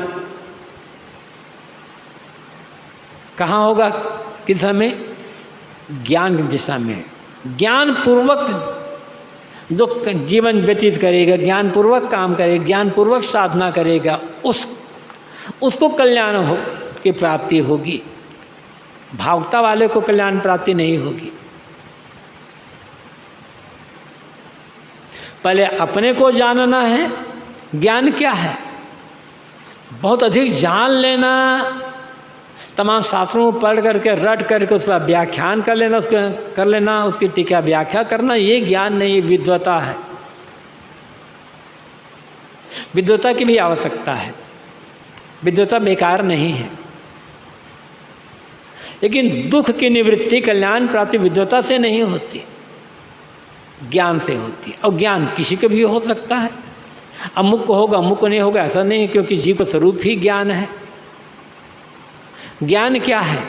कहाँ होगा? किस समय? ज्ञान की दिशा में। ज्ञान पूर्वक जो जीवन व्यतीत करेगा, ज्ञान पूर्वक काम करेगा, ज्ञान पूर्वक साधना करेगा, उसको कल्याण हो की प्राप्ति होगी। भावुकता वाले को कल्याण प्राप्ति नहीं होगी। पहले अपने को जानना है। ज्ञान क्या है? बहुत अधिक जान लेना, तमाम शास्त्रों को पढ़ करके रट करके उसका व्याख्यान कर लेना, उसकी टीका व्याख्या करना, ये ज्ञान नहीं, विद्वता है। विद्वता की भी आवश्यकता है, विद्वता बेकार नहीं है। लेकिन दुख की निवृत्ति, कल्याण प्राप्ति विद्वता से नहीं होती, ज्ञान से होती है। और ज्ञान किसी को भी हो सकता है, अमुक को होगा अमुक को नहीं होगा ऐसा नहीं, क्योंकि जीव का स्वरूप ही ज्ञान है। ज्ञान क्या है?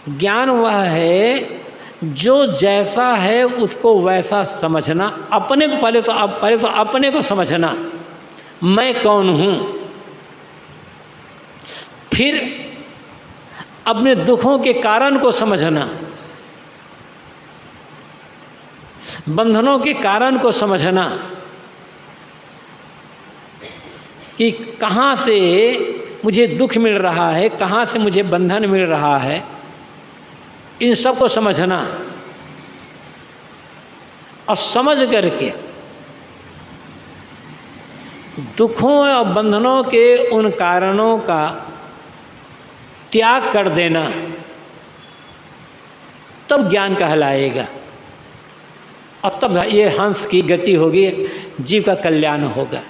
ज्ञान वह है जो जैसा है उसको वैसा समझना। अपने को पहले तो अपने को समझना, मैं कौन हूँ। फिर अपने दुखों के कारण को समझना, बंधनों के कारण को समझना कि कहाँ से मुझे दुख मिल रहा है, कहाँ से मुझे बंधन मिल रहा है, इन सब को समझना। और समझ करके दुखों और बंधनों के उन कारणों का त्याग कर देना, तब ज्ञान कहलाएगा। और तब ये हंस की गति होगी, जीव का कल्याण होगा।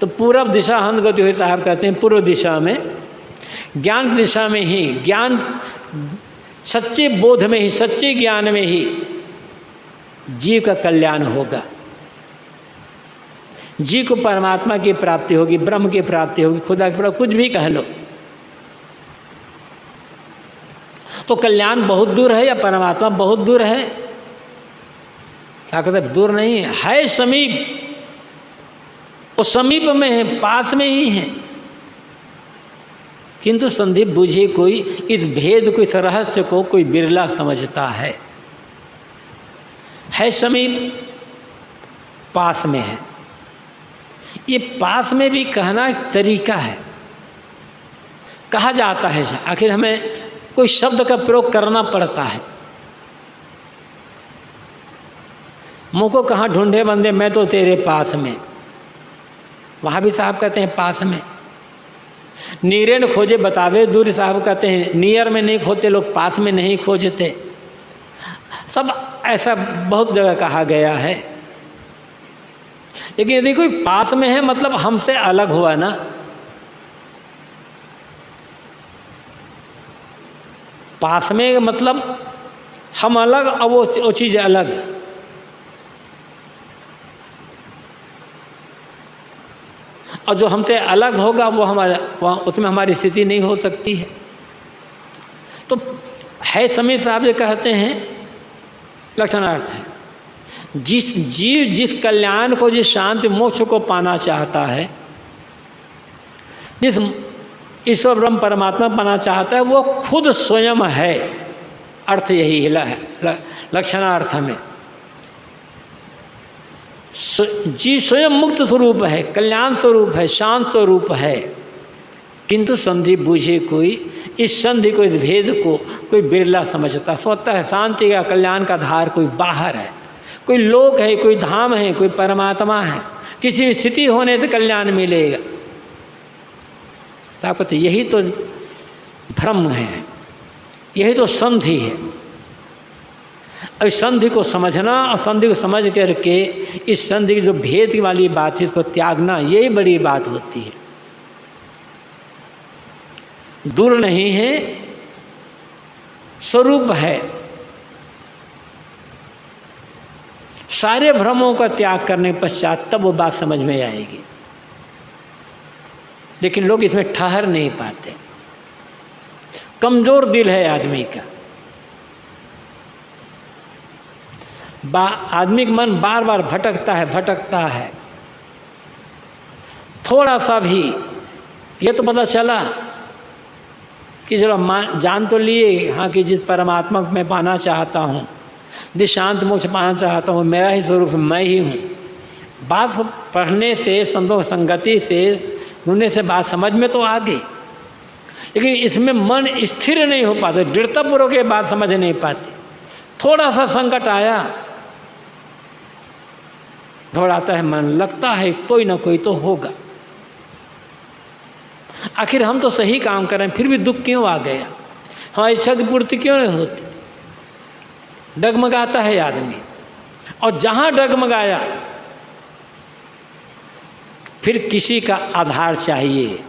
तो पूर्व दिशा हंस गति हुई। साहब कहते हैं पूर्व दिशा में, ज्ञान दिशा में ही, ज्ञान सच्चे बोध में ही, सच्चे ज्ञान में ही जीव का कल्याण होगा। जीव को परमात्मा की प्राप्ति होगी, ब्रह्म की प्राप्ति होगी, खुदा की प्राप्ति, कुछ भी कह लो। तो कल्याण बहुत दूर है या परमात्मा बहुत दूर है? क्या कहते हैं? दूर नहीं है, समीप। वो समीप में है, पास में ही है। किंतु संदीप बुझे कोई, इस भेद को, इस रहस्य को कोई बिरला समझता है समीप, पास में है। ये पास में भी कहना एक तरीका है, कहा जाता है। आखिर हमें कोई शब्द का प्रयोग करना पड़ता है। मुँह को कहाँ ढूंढे बंदे, मैं तो तेरे पास में। वहाँ भी साहब कहते हैं पास में। नीरे न खोजे बतावे दूर, साहब कहते हैं नियर में नहीं खोजते लोग, पास में नहीं खोजते। सब ऐसा बहुत जगह कहा गया है। लेकिन यदि कोई पास में है, मतलब हमसे अलग हुआ ना, पास में मतलब हम अलग और वो चीज़ अलग। और जो हमसे अलग होगा वो हमारा, वहाँ उसमें हमारी स्थिति नहीं हो सकती है। तो है समीर साहब ये कहते हैं, लक्षणार्थ है, जिस जीव जिस कल्याण को, जिस शांति मोक्ष को पाना चाहता है, जिस ईश्वर ब्रह्म परमात्मा पाना चाहता है, वो खुद स्वयं है। अर्थ यही है लक्षणार्थ में। जीव स्वयं मुक्त स्वरूप है, कल्याण स्वरूप है, शांत स्वरूप है, किंतु संधि बूझे कोई, इस संधि को, इस भेद को कोई बिरला समझता, सोचता है शांति का, कल्याण का धार कोई बाहर है, कोई लोक है, कोई धाम है, कोई परमात्मा है, किसी भी स्थिति होने से कल्याण मिलेगा। ताकत यही तो भ्रम है, यही तो संधि है। इस संधि को समझना और संधि को समझ करके इस संधि की जो भेद वाली बात है इसको त्यागना, यही बड़ी बात होती है। दूर नहीं है, स्वरूप है। सारे भ्रमों का त्याग करने के पश्चात तब वो बात समझ में आएगी। लेकिन लोग इसमें ठहर नहीं पाते, कमजोर दिल है आदमी का। आदमी का मन बार बार भटकता है। थोड़ा सा भी ये तो पता चला कि चलो जान तो लिए, हाँ, कि जिस परमात्मा को मैं पाना चाहता हूँ, जिस शांत मोक्ष पाना चाहता हूँ, मेरा ही स्वरूप मैं ही हूँ। बात पढ़ने से, संतों संगति से, सुनने से बात समझ में तो आ गई, लेकिन इसमें मन स्थिर नहीं हो पाता, दृढ़तापूर्वक ये बात समझ नहीं पाती। थोड़ा सा संकट आया, घबराता है मन, लगता है कोई ना कोई तो होगा। आखिर हम तो सही काम कर रहे हैं, फिर भी दुख क्यों आ गया, हमारी इच्छा की पूर्ति क्यों नहीं होती। डगमगाता है आदमी, और जहाँ डगमगाया फिर किसी का आधार चाहिए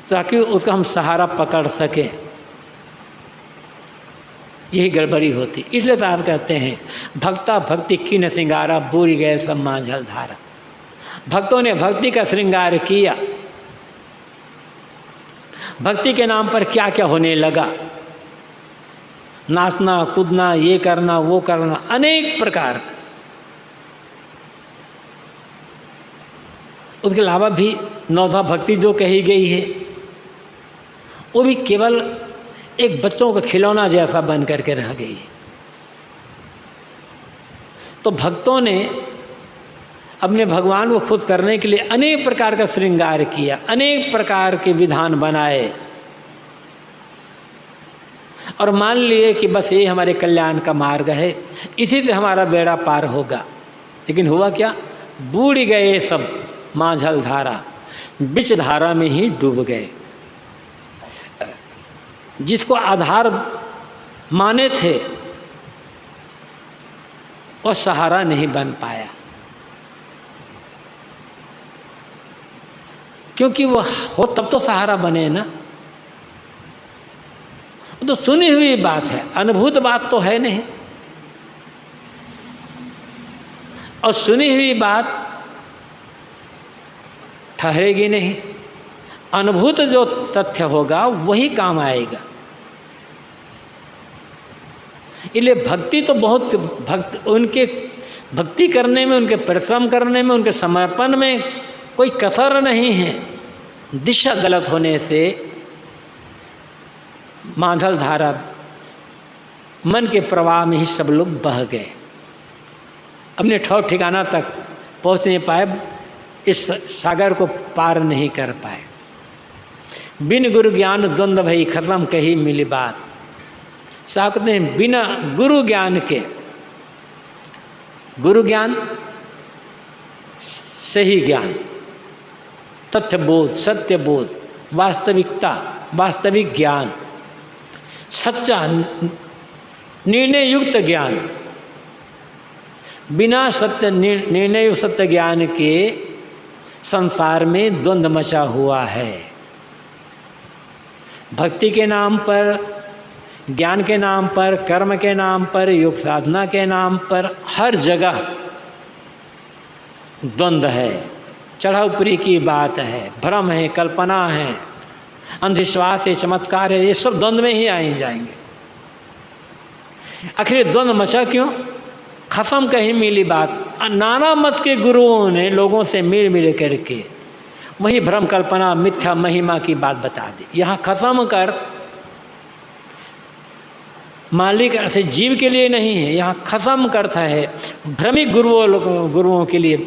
ताकि उसका हम सहारा पकड़ सकें। यही गड़बड़ी होती। इसलिए तो आप कहते हैं, भक्ता भक्ति की न श्रृंगारा, बूरी गए सब मांझल धारा। भक्तों ने भक्ति का श्रृंगार किया, भक्ति के नाम पर क्या क्या होने लगा, नाचना कूदना, ये करना वो करना, अनेक प्रकार। उसके अलावा भी नौधा भक्ति जो कही गई है वो भी केवल एक बच्चों का खिलौना जैसा बन करके रह गई है। तो भक्तों ने अपने भगवान को खुद करने के लिए अनेक प्रकार का श्रृंगार किया, अनेक प्रकार के विधान बनाए और मान लिए कि बस ये हमारे कल्याण का मार्ग है, इसी से हमारा बेड़ा पार होगा। लेकिन हुआ क्या, बूढ़ गए सब मांझल धारा, बीच धारा में ही डूब गए। जिसको आधार माने थे और सहारा नहीं बन पाया, क्योंकि वो हो तब तो सहारा बने ना। तो सुनी हुई बात है, अनुभूत बात तो है नहीं, और सुनी हुई बात ठहरेगी नहीं। अनुभूत जो तथ्य होगा वही काम आएगा। इसलिए भक्ति तो बहुत उनके भक्ति करने में, उनके परिश्रम करने में, उनके समर्पण में कोई कसर नहीं है। दिशा गलत होने से मांझल धारा, मन के प्रवाह में ही सब लोग बह गए, अपने ठौर ठिकाना तक पहुँच नहीं पाए, इस सागर को पार नहीं कर पाए। बिन गुरु ज्ञान द्वंद्व भई खत्म कही मिली बात। साहब कहते हैं बिना गुरु ज्ञान के, गुरु ज्ञान सही ज्ञान, तथ्य बोध, सत्य बोध, वास्तविकता, वास्तविक ज्ञान, सच्चा निर्णय युक्त ज्ञान, बिना सत्य निर्णय युक्त सत्य ज्ञान के संसार में द्वंद्व मचा हुआ है। भक्ति के नाम पर, ज्ञान के नाम पर, कर्म के नाम पर, योग साधना के नाम पर हर जगह द्वंद्व है, चढ़ा ऊपरी की बात है, भ्रम है, कल्पना है, अंधविश्वास है, चमत्कार है, ये सब द्वंद्व में ही आए जाएंगे। आखिर द्वंद्व मचा क्यों? खत्म कहीं मिली बात। नाना मत के गुरुओं ने लोगों से मिल करके वही भ्रम, कल्पना, मिथ्या, महिमा की बात बता दी। यहाँ खत्म कर मालिक से जीव के लिए नहीं है, यहाँ खत्म करता है भ्रमिक गुरुओं के लिए।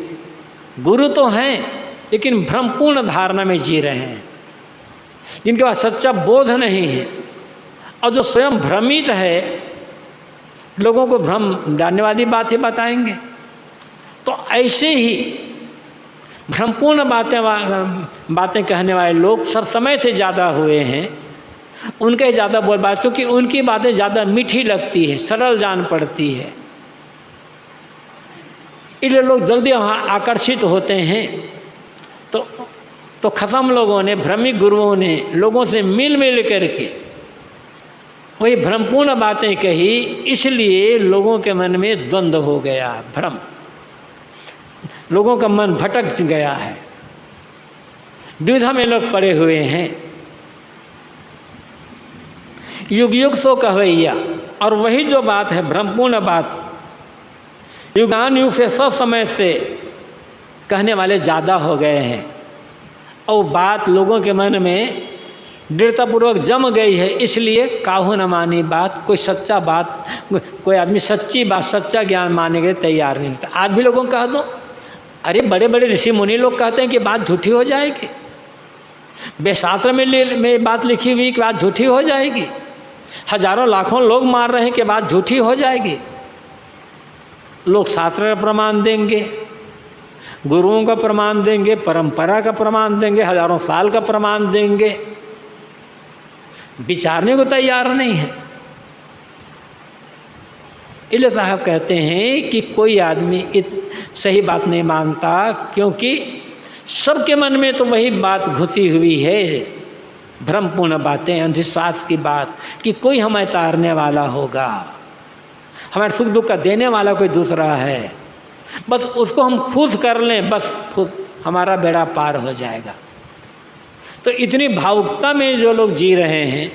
गुरु तो हैं लेकिन भ्रमपूर्ण धारणा में जी रहे हैं, जिनके पास सच्चा बोध नहीं है और जो स्वयं भ्रमित है, लोगों को भ्रम डालने वाली बातें बताएंगे। तो ऐसे ही भ्रमपूर्ण बातें कहने वाले लोग सब समय से ज़्यादा हुए हैं, उनके ज़्यादा बोलबाला, क्योंकि उनकी बातें ज़्यादा मीठी लगती है, सरल जान पड़ती है, इसलिए लोग जल्दी वहाँ आकर्षित होते हैं। तो खत्म लोगों ने, भ्रमिक गुरुओं ने लोगों से मिल करके वही भ्रमपूर्ण बातें कही, इसलिए लोगों के मन में द्वंद्व हो गया, भ्रम, लोगों का मन भटक गया है, द्विधा में लोग पड़े हुए हैं। युग युग सो कहवैया, और वही जो बात है भ्रमपूर्ण बात, युगान युग से सब समय से कहने वाले ज़्यादा हो गए हैं, और बात लोगों के मन में दृढ़तापूर्वक जम गई है, इसलिए काहू न मानी बात। कोई सच्चा बात, कोई आदमी सच्ची बात, सच्चा ज्ञान मानने के लिए तैयार नहीं था। आज भी लोगों को कह दो, अरे बड़े बड़े ऋषि मुनि लोग कहते हैं कि बात झूठी हो जाएगी, वेदशास्त्र में बात लिखी हुई कि बात झूठी हो जाएगी, हजारों लाखों लोग मार रहे हैं कि बात झूठी हो जाएगी। लोग शास्त्र का प्रमाण देंगे, गुरुओं का प्रमाण देंगे, परंपरा का प्रमाण देंगे, हजारों साल का प्रमाण देंगे, विचारने को तैयार नहीं है। इसलिए साहब कहते हैं कि कोई आदमी सही बात नहीं मानता, क्योंकि सबके मन में तो वही बात घुसी हुई है, भ्रमपूर्ण बातें, अंधविश्वास की बात कि कोई हमें तारने वाला होगा, हमारे सुख दुख का देने वाला कोई दूसरा है, बस उसको हम खुश कर लें, बस खुद हमारा बेड़ा पार हो जाएगा। तो इतनी भावुकता में जो लोग जी रहे हैं,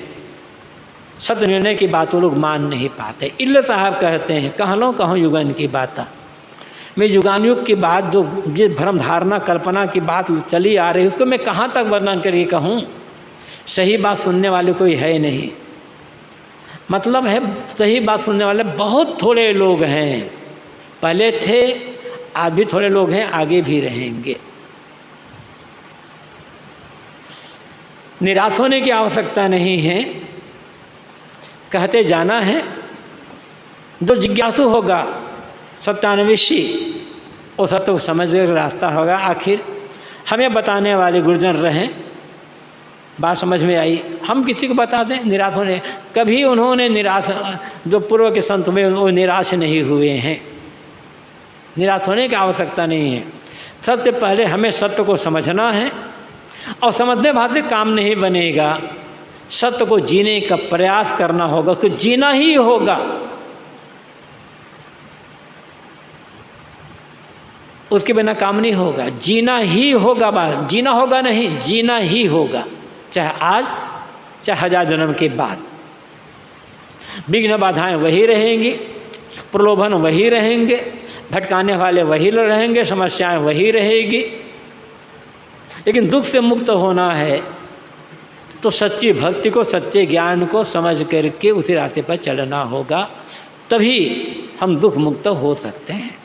सत्य निर्णय की बात वो लोग मान नहीं पाते। इसलिए साहब कहते हैं, कहूँ युगन की बात, मैं युगान युग की बात, जो जिस भ्रम धारणा कल्पना की बात चली आ रही है, उसको मैं कहाँ तक वर्णन करके कहूँ? सही बात सुनने वाले कोई है नहीं, मतलब है सही बात सुनने वाले बहुत थोड़े लोग हैं, पहले थे, आज भी थोड़े लोग हैं, आगे भी रहेंगे। निराश होने की आवश्यकता नहीं है, कहते जाना है। जो जिज्ञासु होगा, सत्यान्वेषी, वो सत्य को समझने का रास्ता होगा। आखिर हमें बताने वाले गुरुजन रहें, बात समझ में आई, हम किसी को बता दें। निराश होने, कभी उन्होंने निराश, जो पूर्व के संत हुए वो निराश नहीं हुए हैं, निराश होने की आवश्यकता नहीं है। सबसे पहले हमें सत्य को समझना है, और समझने बाद से काम नहीं बनेगा, सत्य को जीने का प्रयास करना होगा, उसको जीना ही होगा। उसके बिना काम नहीं होगा, जीना ही होगा। बात जीना होगा नहीं, जीना ही होगा, चाहे आज चाहे हजार जन्म के बाद। विघ्न बाधाएं वही रहेंगी, प्रलोभन वही रहेंगे, भटकाने वाले वही रहेंगे, समस्याएं वही रहेगी। लेकिन दुख से मुक्त होना है तो सच्ची भक्ति को, सच्चे ज्ञान को समझ करके उसी रास्ते पर चलना होगा, तभी हम दुख मुक्त हो सकते हैं।